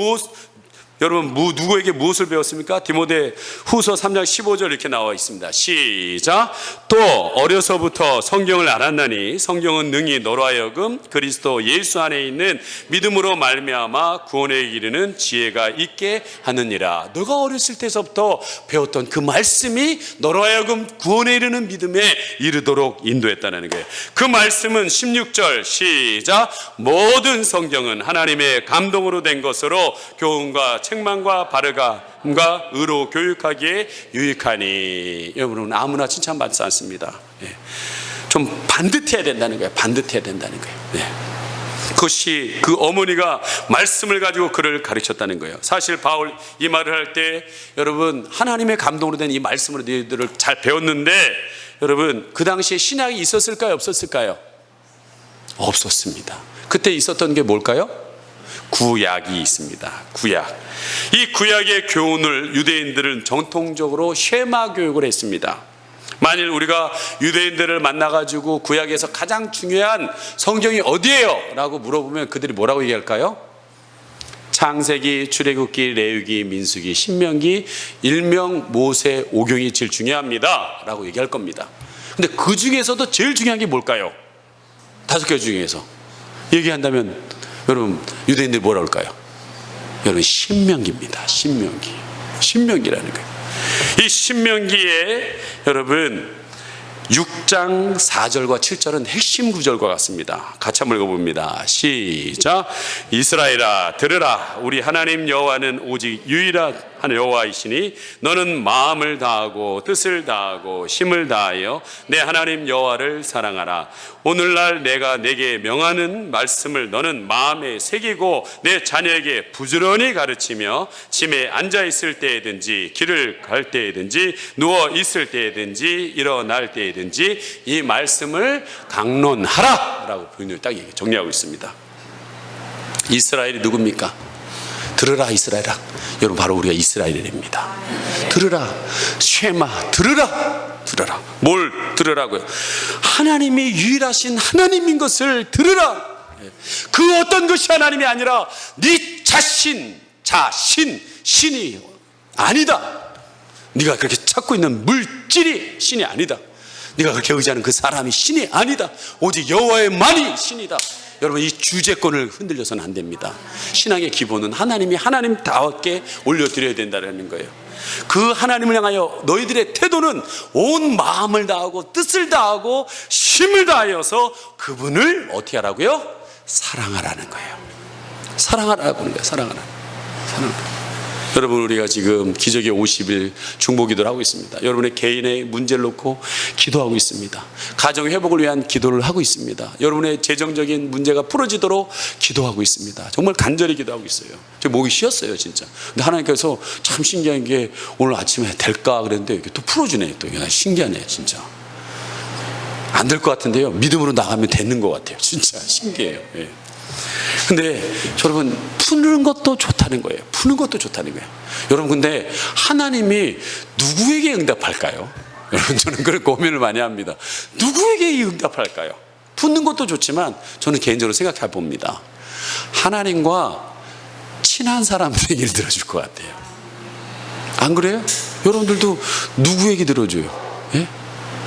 여러분 누구에게 무엇을 배웠습니까? 디모데 후서 3장 15절 이렇게 나와 있습니다. 시작. 또 어려서부터 성경을 알았나니 성경은 능히 너로 하여금 그리스도 예수 안에 있는 믿음으로 말미암아 구원에 이르는 지혜가 있게 하느니라. 너가 어렸을 때서부터 배웠던 그 말씀이 너로 하여금 구원에 이르는 믿음에 이르도록 인도했다는 거예요. 그 말씀은 16절 시작. 모든 성경은 하나님의 감동으로 된 것으로 교훈과 책망과 바르감과 의로 교육하기에 유익하니. 여러분 아무나 칭찬받지 않습니다. 예. 좀 반듯해야 된다는 거예요. 반듯해야 된다는 거예요. 예. 그것이 그 어머니가 말씀을 가지고 그를 가르쳤다는 거예요. 사실 바울 이 말을 할 때 여러분 하나님의 감동으로 된 이 말씀으로 너희들을 잘 배웠는데 여러분 그 당시에 신학이 있었을까요? 없었을까요? 없었습니다. 그때 있었던 게 뭘까요? 구약이 있습니다. 구약. 이 구약의 교훈을 유대인들은 정통적으로 쉐마 교육을 했습니다. 만일 우리가 유대인들을 만나가지고 구약에서 가장 중요한 성경이 어디예요? 라고 물어보면 그들이 뭐라고 얘기할까요? 창세기, 출애굽기, 레위기, 민수기, 신명기, 일명, 모세, 오경이 제일 중요합니다 라고 얘기할 겁니다. 근데 그 중에서도 제일 중요한 게 뭘까요? 5개 중에서 얘기한다면 여러분 유대인들이 뭐라고 할까요? 여러분 신명기입니다. 신명기라는 거예요. 이 신명기에 여러분 6장 4절과 7절은 핵심 구절과 같습니다. 같이 한번 읽어봅니다. 시작. 이스라엘아 들으라. 우리 하나님 여호와는 오직 유일한 여호와이시니 너는 마음을 다하고 뜻을 다하고 힘을 다하여 내 하나님 여호와를 사랑하라. 오늘날 내가 내게 명하는 말씀을 너는 마음에 새기고 내 자녀에게 부지런히 가르치며 짐에 앉아 있을 때에든지 길을 갈 때에든지 누워 있을 때에든지 일어날 때에든지 이 말씀을 강론하라 라고 본인을 딱 정리하고 있습니다. 이스라엘이 누굽니까? 들으라 이스라엘아. 여러분 바로 우리가 이스라엘입니다. 들으라. 쉐마 들으라. 뭘 들으라고요? 하나님이 유일하신 하나님인 것을 들으라. 그 어떤 것이 하나님이 아니라 네 신이 아니다. 네가 그렇게 찾고 있는 물질이 신이 아니다. 네가 그렇게 의지하는 그 사람이 신이 아니다. 오직 여호와의 만이 신이다. 여러분 이 주제권을 흔들려서는 안 됩니다. 신앙의 기본은 하나님이 하나님다웠게 올려드려야 된다는 거예요. 그 하나님을 향하여 너희들의 태도는 온 마음을 다하고 뜻을 다하고 힘을 다하여서 그분을 어떻게 하라고요? 사랑하라는 거예요. 사랑하라고 하는 거예요. 사랑하라. 여러분 우리가 지금 기적의 50일 중보기도를 하고 있습니다. 여러분의 개인의 문제를 놓고 기도하고 있습니다. 가정 회복을 위한 기도를 하고 있습니다. 여러분의 재정적인 문제가 풀어지도록 기도하고 있습니다. 정말 간절히 기도하고 있어요. 제 목이 쉬었어요 진짜. 근데 하나님께서 참 신기한 게 오늘 아침에 될까 그랬는데 이게 또 풀어주네. 또 신기하네 진짜. 안 될 것 같은데요 믿음으로 나가면 되는 것 같아요. 진짜 신기해요. 예. 근데 여러분 푸는 것도 좋다는 거예요. 푸는 것도 좋다는 거예요. 여러분 근데 하나님이 누구에게 응답할까요? 여러분 저는 그런 고민을 많이 합니다. 누구에게 응답할까요? 푸는 것도 좋지만 저는 개인적으로 생각해 봅니다. 하나님과 친한 사람들에게 들어줄 것 같아요. 안 그래요? 여러분들도 누구에게 들어줘요? 예?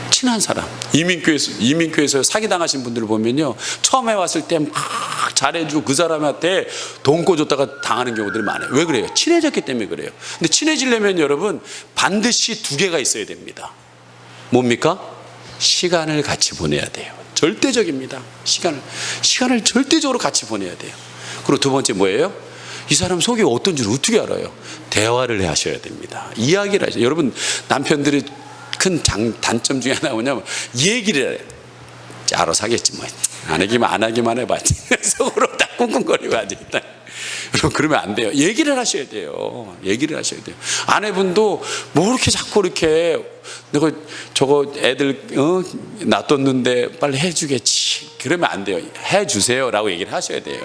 친한 사람. 이민교회에서 사기당하신 분들을 보면요 처음에 왔을 때 막 잘해주고 그 사람한테 돈 꿔줬다가 당하는 경우들이 많아요. 왜 그래요? 친해졌기 때문에 그래요. 근데 친해지려면 여러분 반드시 2개가 있어야 됩니다. 뭡니까? 시간을 같이 보내야 돼요. 절대적입니다. 시간을 절대적으로 같이 보내야 돼요. 그리고 2번째 뭐예요? 이 사람 속이 어떤 줄 어떻게 알아요? 대화를 하셔야 됩니다. 이야기를 하셔야 돼요. 여러분 남편들이 큰 단점 중에 하나가 뭐냐면 얘기를 해요. 알아서 하겠지 뭐. 안 하기만 해봤지. 속으로 딱 꿍꿍거리고 앉아있다. 여러분 그러면 안 돼요. 얘기를 하셔야 돼요. 아내분도 뭐 이렇게 자꾸 이렇게 내가 저거 애들 놔뒀는데 빨리 해주겠지. 그러면 안 돼요. 해주세요 라고 얘기를 하셔야 돼요.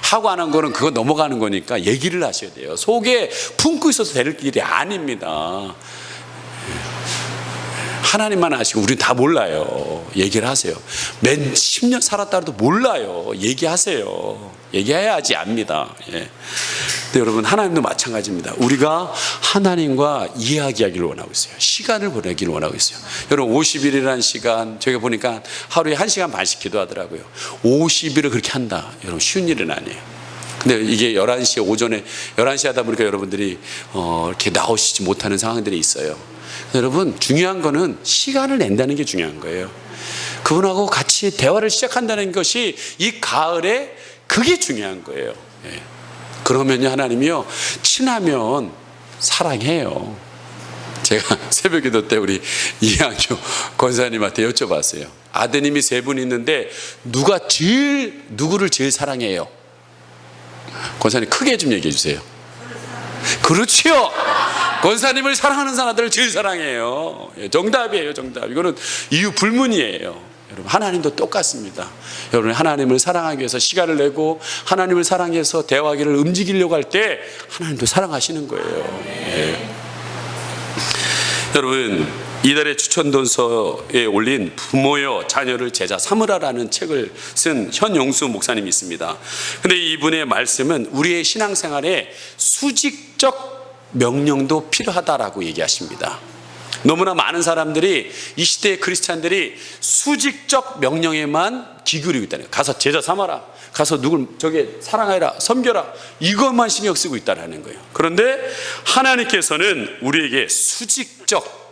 하고 안 한 거는 그거 넘어가는 거니까 얘기를 하셔야 돼요. 속에 품고 있어서 될 일이 아닙니다. 하나님만 아시고 우리는 다 몰라요. 얘기를 하세요. 맨 10년 살았다 해도 몰라요. 얘기하세요. 얘기해야지 압니다. 예. 근데 여러분 하나님도 마찬가지입니다. 우리가 하나님과 이야기하기를 원하고 있어요. 시간을 보내기를 원하고 있어요. 여러분 50일이라는 시간 저희가 보니까 하루에 1시간 반씩 기도하더라고요. 50일을 그렇게 한다. 여러분 쉬운 일은 아니에요. 근데 이게 11시에 오전에 11시 하다 보니까 여러분들이 이렇게 나오시지 못하는 상황들이 있어요. 여러분 중요한 거는 시간을 낸다는 게 중요한 거예요. 그분하고 같이 대화를 시작한다는 것이 이 가을에 그게 중요한 거예요. 예. 그러면요 하나님이요 친하면 사랑해요. 제가 새벽기도 때 우리 이학교 권사님한테 여쭤봤어요. 아드님이 3분 있는데 누구를 제일 사랑해요? 권사님 크게 좀 얘기해 주세요. 그렇지요. 권사님을 사랑하는 사람들을 제일 사랑해요. 정답이에요. 정답. 이거는 이유 불문이에요. 여러분, 하나님도 똑같습니다. 여러분, 하나님을 사랑하기 위해서 시간을 내고 하나님을 사랑해서 대화기를 움직이려고 할 때 하나님도 사랑하시는 거예요. 예. 여러분, 이달의 추천돈서에 올린 부모여 자녀를 제자 삼으라라는 책을 쓴 현용수 목사님이 있습니다. 근데 이분의 말씀은 우리의 신앙생활에 수직적 명령도 필요하다라고 얘기하십니다. 너무나 많은 사람들이, 이 시대의 크리스찬들이 수직적 명령에만 기울이고 있다는 거예요. 가서 제자 삼아라, 가서 누굴 사랑해라, 섬겨라, 이것만 신경 쓰고 있다는 거예요. 그런데 하나님께서는 우리에게 수직적,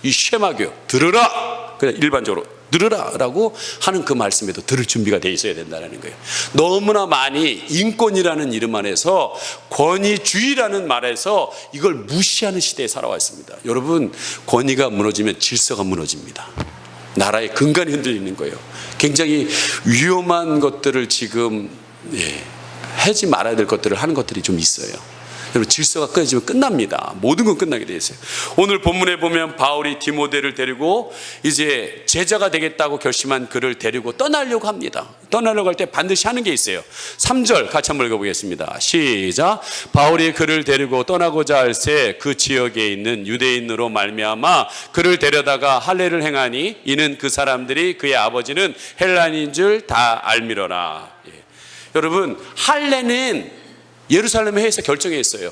이 쉐마교육, 들으라, 그냥 일반적으로 들으라라고 하는 그 말씀에도 들을 준비가 돼 있어야 된다는 거예요. 너무나 많이 인권이라는 이름 안에서, 권위주의라는 말에서 이걸 무시하는 시대에 살아왔습니다. 여러분, 권위가 무너지면 질서가 무너집니다. 나라의 근간이 흔들리는 거예요. 굉장히 위험한 것들을 지금 하지 말아야 될 것들을 하는 것들이 좀 있어요. 여러분, 질서가 끊어지면 끝납니다. 모든 건 끝나게 돼 있어요. 오늘 본문에 보면 바울이 디모데를 데리고 이제 제자가 되겠다고 결심한 그를 데리고 떠나려고 합니다. 떠나려고 할 때 반드시 하는 게 있어요. 3절 같이 한번 읽어보겠습니다. 시작. 바울이 그를 데리고 떠나고자 할새 그 지역에 있는 유대인으로 말미암아 그를 데려다가 할례를 행하니 이는 그 사람들이 그의 아버지는 헬라인인 줄 다 알미러라. 여러분, 할례는 예루살렘 회에서 결정했어요.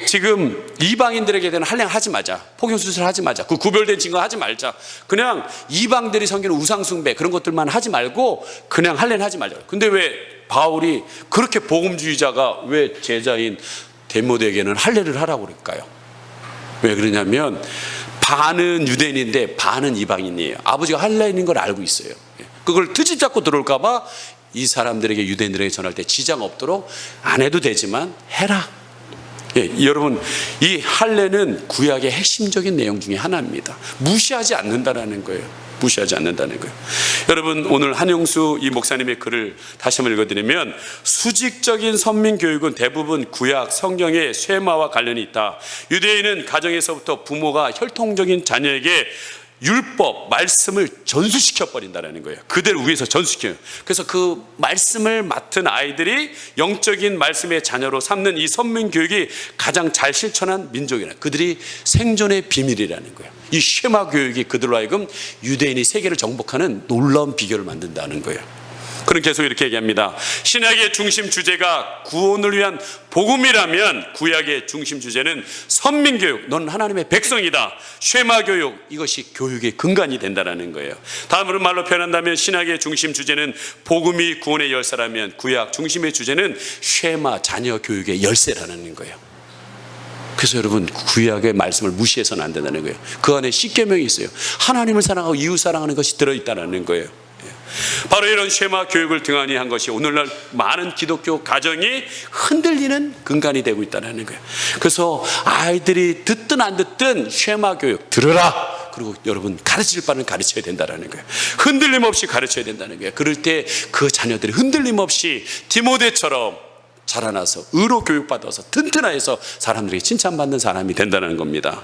지금 이방인들에게 대한 할례 하지 마자, 포경수술 하지 마자, 그 구별된 증거 하지 말자, 그냥 이방들이 섬기는 우상숭배 그런 것들만 하지 말고 그냥 할례는 하지 말자. 근데 왜 바울이 그렇게 복음주의자가 왜 제자인 디모데에게는 할례를 하라고 그럴까요? 왜 그러냐면 반은 유대인인데 반은 이방인이에요. 아버지가 할례인 걸 알고 있어요. 그걸 트집 잡고 들어올까 봐 이 사람들에게, 유대인들에게 전할 때 지장 없도록 안 해도 되지만 해라. 여러분, 이 할례는 구약의 핵심적인 내용 중에 하나입니다. 무시하지 않는다라는 거예요. 무시하지 않는다는 거예요. 여러분, 오늘 한용수 이 목사님의 글을 다시 한번 읽어드리면, 수직적인 선민교육은 대부분 구약 성경의 쇠마와 관련이 있다. 유대인은 가정에서부터 부모가 혈통적인 자녀에게 율법, 말씀을 전수시켜 버린다는 거예요. 그대로 위에서 전수시켜요. 그래서 그 말씀을 맡은 아이들이 영적인 말씀의 자녀로 삼는 이 선민교육이 가장 잘 실천한 민족이라, 그들이 생존의 비밀이라는 거예요. 이 쉐마 교육이 그들로 하여금 유대인이 세계를 정복하는 놀라운 비결을 만든다는 거예요. 그는 계속 이렇게 얘기합니다. 신약의 중심 주제가 구원을 위한 복음이라면 구약의 중심 주제는 선민교육, 넌 하나님의 백성이다, 쉐마교육, 이것이 교육의 근간이 된다는 거예요. 다음으로 말로 표현한다면 신약의 중심 주제는 복음이 구원의 열쇠라면 구약 중심의 주제는 쉐마, 자녀 교육의 열쇠라는 거예요. 그래서 여러분, 구약의 말씀을 무시해서는 안 된다는 거예요. 그 안에 십계명이 있어요. 하나님을 사랑하고 이웃 사랑하는 것이 들어있다는 거예요. 바로 이런 쉐마 교육을 등한히 한 것이 오늘날 많은 기독교 가정이 흔들리는 근간이 되고 있다는 거예요. 그래서 아이들이 듣든 안 듣든 쉐마 교육 들으라. 그리고 여러분, 가르칠 바는 가르쳐야 된다는 거예요. 흔들림 없이 가르쳐야 된다는 거예요. 그럴 때 그 자녀들이 흔들림 없이 디모데처럼 자라나서 의로 교육받아서 튼튼해서 사람들에게 칭찬받는 사람이 된다는 겁니다.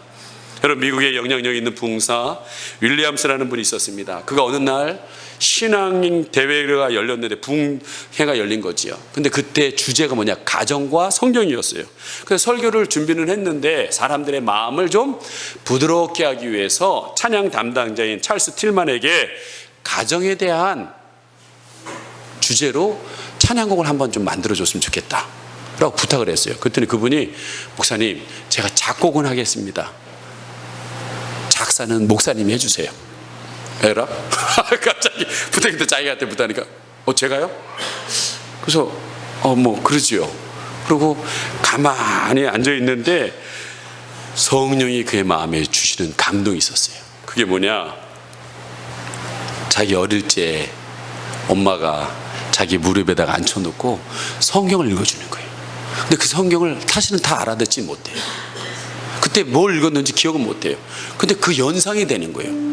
여러분, 미국에 영향력 있는 부흥사 윌리엄스라는 분이 있었습니다. 그가 어느 날 신앙 대회가 열렸는데 부흥회가 열린 거지요. 근데 그때 주제가 뭐냐, 가정과 성경이었어요. 그래서 설교를 준비는 했는데 사람들의 마음을 좀 부드럽게 하기 위해서 찬양 담당자인 찰스 틸만에게 가정에 대한 주제로 찬양곡을 한번 좀 만들어줬으면 좋겠다 라고 부탁을 했어요. 그랬더니 그분이, 목사님, 제가 작곡은 하겠습니다, 작사는 목사님이 해주세요. 에라? 갑자기 부탁인데 자기한테 부탁하니까 제가요? 그래서 뭐 그러지요. 그리고 가만히 앉아있는데 성령이 그의 마음에 주시는 감동이 있었어요. 그게 뭐냐, 자기 어릴 때 엄마가 자기 무릎에다가 앉혀놓고 성경을 읽어주는 거예요. 근데 그 성경을 사실은 다 알아듣지 못해요. 그때 뭘 읽었는지 기억은 못해요. 근데 그 연상이 되는 거예요.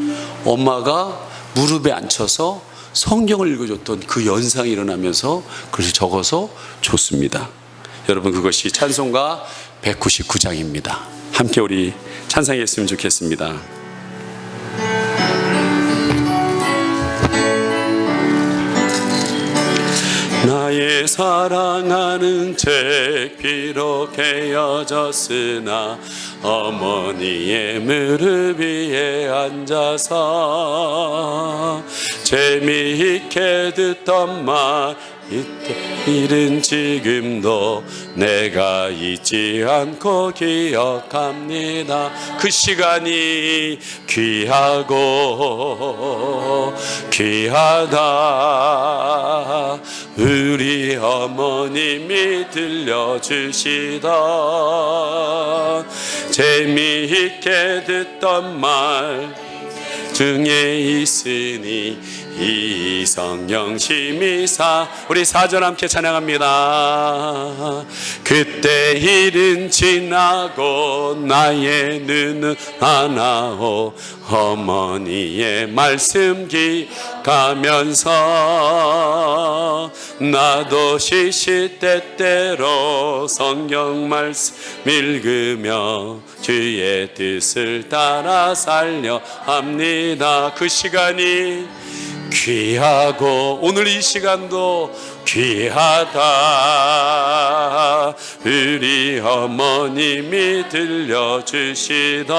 엄마가 무릎에 앉혀서 성경을 읽어줬던 그 연상이 일어나면서 그래서 적어서 줬습니다. 여러분, 그것이 찬송가 199장입니다. 함께 우리 찬송했으면 좋겠습니다. 나의 사랑하는 책 비록 헤어졌으나 어머니의 무릎 위에 앉아서 재미있게 듣던 말 일은 지금도 내가 잊지 않고 기억합니다. 그 시간이 귀하고 귀하다. 우리 어머님이 들려주시던 재미있게 듣던 말 중에 있으니 이 성령 심이사. 우리 사절 함께 찬양합니다. 그때 일은 지나고 나의 눈은 하나오 어머니의 말씀 기가면서 나도 시시때때로 성경 말씀 읽으며 주의 뜻을 따라 살려 합니다. 그 시간이 귀하고 오늘 이 시간도 귀하다. 우리 어머님이 들려주시던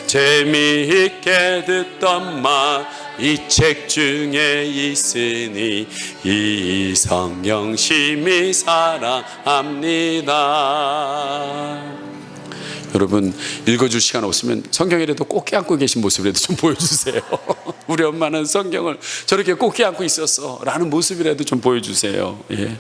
재미있게 듣던 말 이 책 중에 있으니 이 성령 심히 사랑합니다. 여러분 읽어줄 시간 없으면 성경이라도 꼭 껴안고 계신 모습이라도 좀 보여주세요. 우리 엄마는 성경을 저렇게 꼭 껴안고 있었어 라는 모습이라도 좀 보여주세요. 예.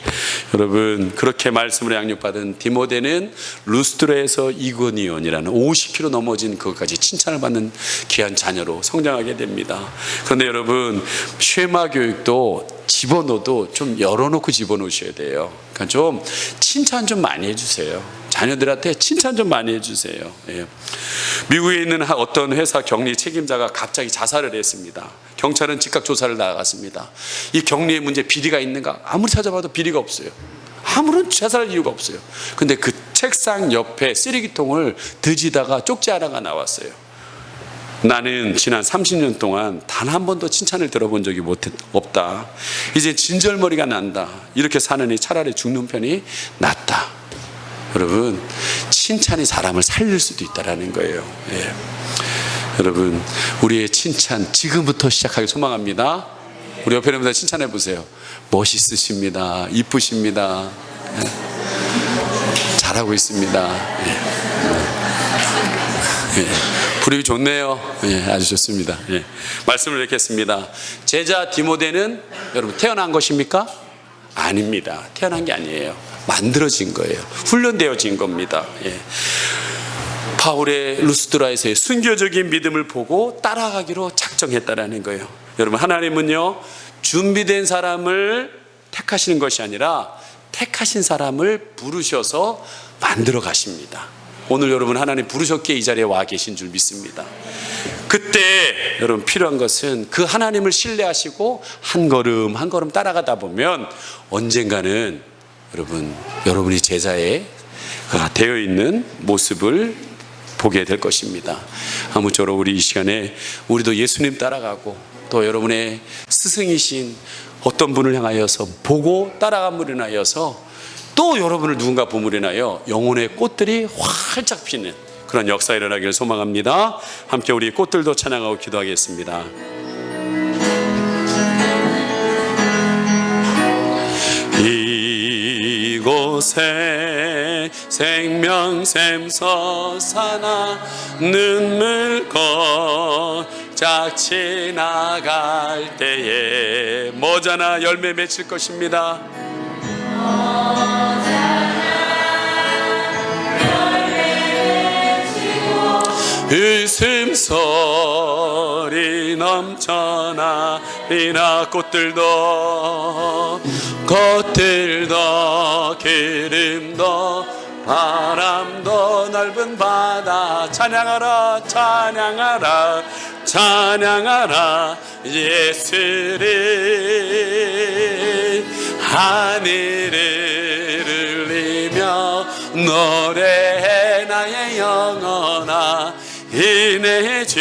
여러분 그렇게 말씀을 양육받은 디모데는 루스드라에서 이고니온이라는 50km 넘어진 그것까지 칭찬을 받는 귀한 자녀로 성장하게 됩니다. 그런데 여러분 쉐마 교육도 집어넣어도 좀 열어놓고 집어넣으셔야 돼요. 그러니까 좀 칭찬 좀 많이 해주세요. 자녀들한테 칭찬 좀 많이 해주세요. 예. 미국에 있는 어떤 회사 격리 책임자가 갑자기 자살을 했습니다. 경찰은 즉각 조사를 나갔습니다. 이 격리의 문제 비리가 있는가? 아무리 찾아봐도 비리가 없어요. 아무런 자살할 이유가 없어요. 근데 그 책상 옆에 쓰레기통을 드지다가 쪽지 하나가 나왔어요. 나는 지난 30년 동안 단 한 번도 칭찬을 들어본 적이 없다. 이제 진절머리가 난다. 이렇게 사느니 차라리 죽는 편이 낫다. 여러분 칭찬이 사람을 살릴 수도 있다는 거예요. 예. 여러분 우리의 칭찬 지금부터 시작하기 소망합니다. 우리 옆에 있는 분들 칭찬해 보세요. 멋있으십니다. 이쁘십니다. 예. 잘하고 있습니다. 예. 예. 분위기 좋네요. 예, 아주 좋습니다. 예. 말씀을 읽겠습니다. 제자 디모데는 여러분 태어난 것입니까? 아닙니다. 태어난 게 아니에요. 만들어진 거예요. 훈련되어진 겁니다. 예. 바울의 루스드라에서의 순교적인 믿음을 보고 따라가기로 작정했다라는 거예요. 여러분 하나님은요 준비된 사람을 택하시는 것이 아니라 택하신 사람을 부르셔서 만들어 가십니다. 오늘 여러분 하나님 부르셨기에 이 자리에 와 계신 줄 믿습니다. 그때 여러분 필요한 것은 그 하나님을 신뢰하시고 한 걸음 한 걸음 따라가다 보면 언젠가는 여러분이 제자에 되어 있는 모습을 보게 될 것입니다. 아무쪼록 우리 이 시간에 우리도 예수님 따라가고 또 여러분의 스승이신 어떤 분을 향하여서 보고 따라감으로 인하여서 또 여러분을 누군가 봄으로 인하여 영혼의 꽃들이 활짝 피는 그런 역사 일어나기를 소망합니다. 함께 우리 꽃들도 찬양하고 기도하겠습니다. 이곳에 생명샘 솟아나 눈물 고짝 지나갈 때에 모자나 열매 맺힐 것입니다. 웃음소리 넘쳐나리나 꽃들도 기름도 바람도 넓은 바다 찬양하라 찬양하라 찬양하라 예수를 하늘을 울리며 노래해 나의 영혼아 인내해 주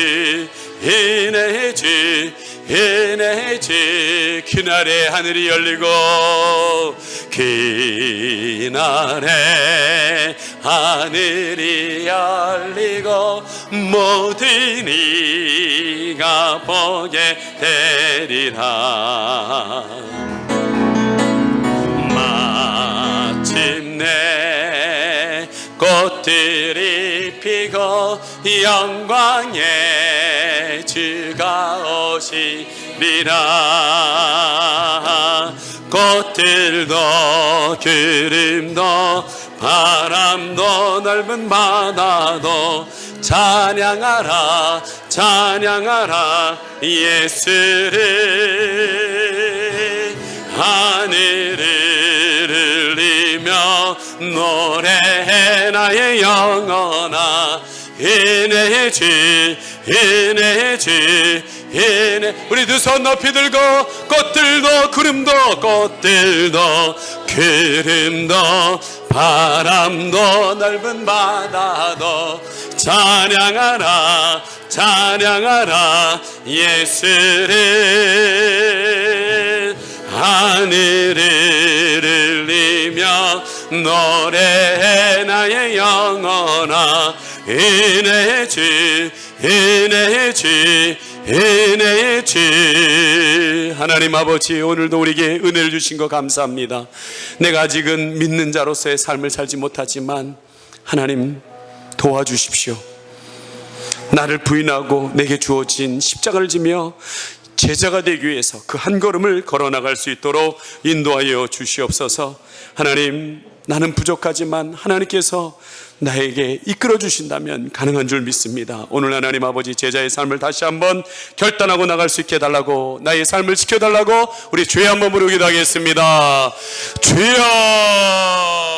인해지 그날에 하늘이 열리고 그날에 하늘이 열리고 모든 이가 보게 되리라. 마침내 꽃들이 피고 영광의 주가 오시리라. 꽃들도 구름도 바람도 넓은 바다도 찬양하라 찬양하라 예수를. 하늘을 울리며 노래해 나의 영혼아 은혜의 주 은혜의 주 은혜. 우리 두 손 높이 들고 꽃들도 구름도 꽃들도 구름도 바람도 넓은 바다도 찬양하라 찬양하라 예수를. 하늘을 울리며 노래해 나의 영혼아 은혜의 주 은혜의 주 은혜의 주. 하나님 아버지, 오늘도 우리에게 은혜를 주신 거 감사합니다. 내가 아직은 믿는 자로서의 삶을 살지 못하지만 하나님 도와주십시오. 나를 부인하고 내게 주어진 십자가를 지며 제자가 되기 위해서 그 한 걸음을 걸어 나갈 수 있도록 인도하여 주시옵소서. 하나님, 나는 부족하지만 하나님께서 나에게 이끌어 주신다면 가능한 줄 믿습니다. 오늘 하나님 아버지, 제자의 삶을 다시 한번 결단하고 나갈 수 있게 해달라고, 나의 삶을 지켜달라고 우리 주여 한번 부르기도 하겠습니다. 주여.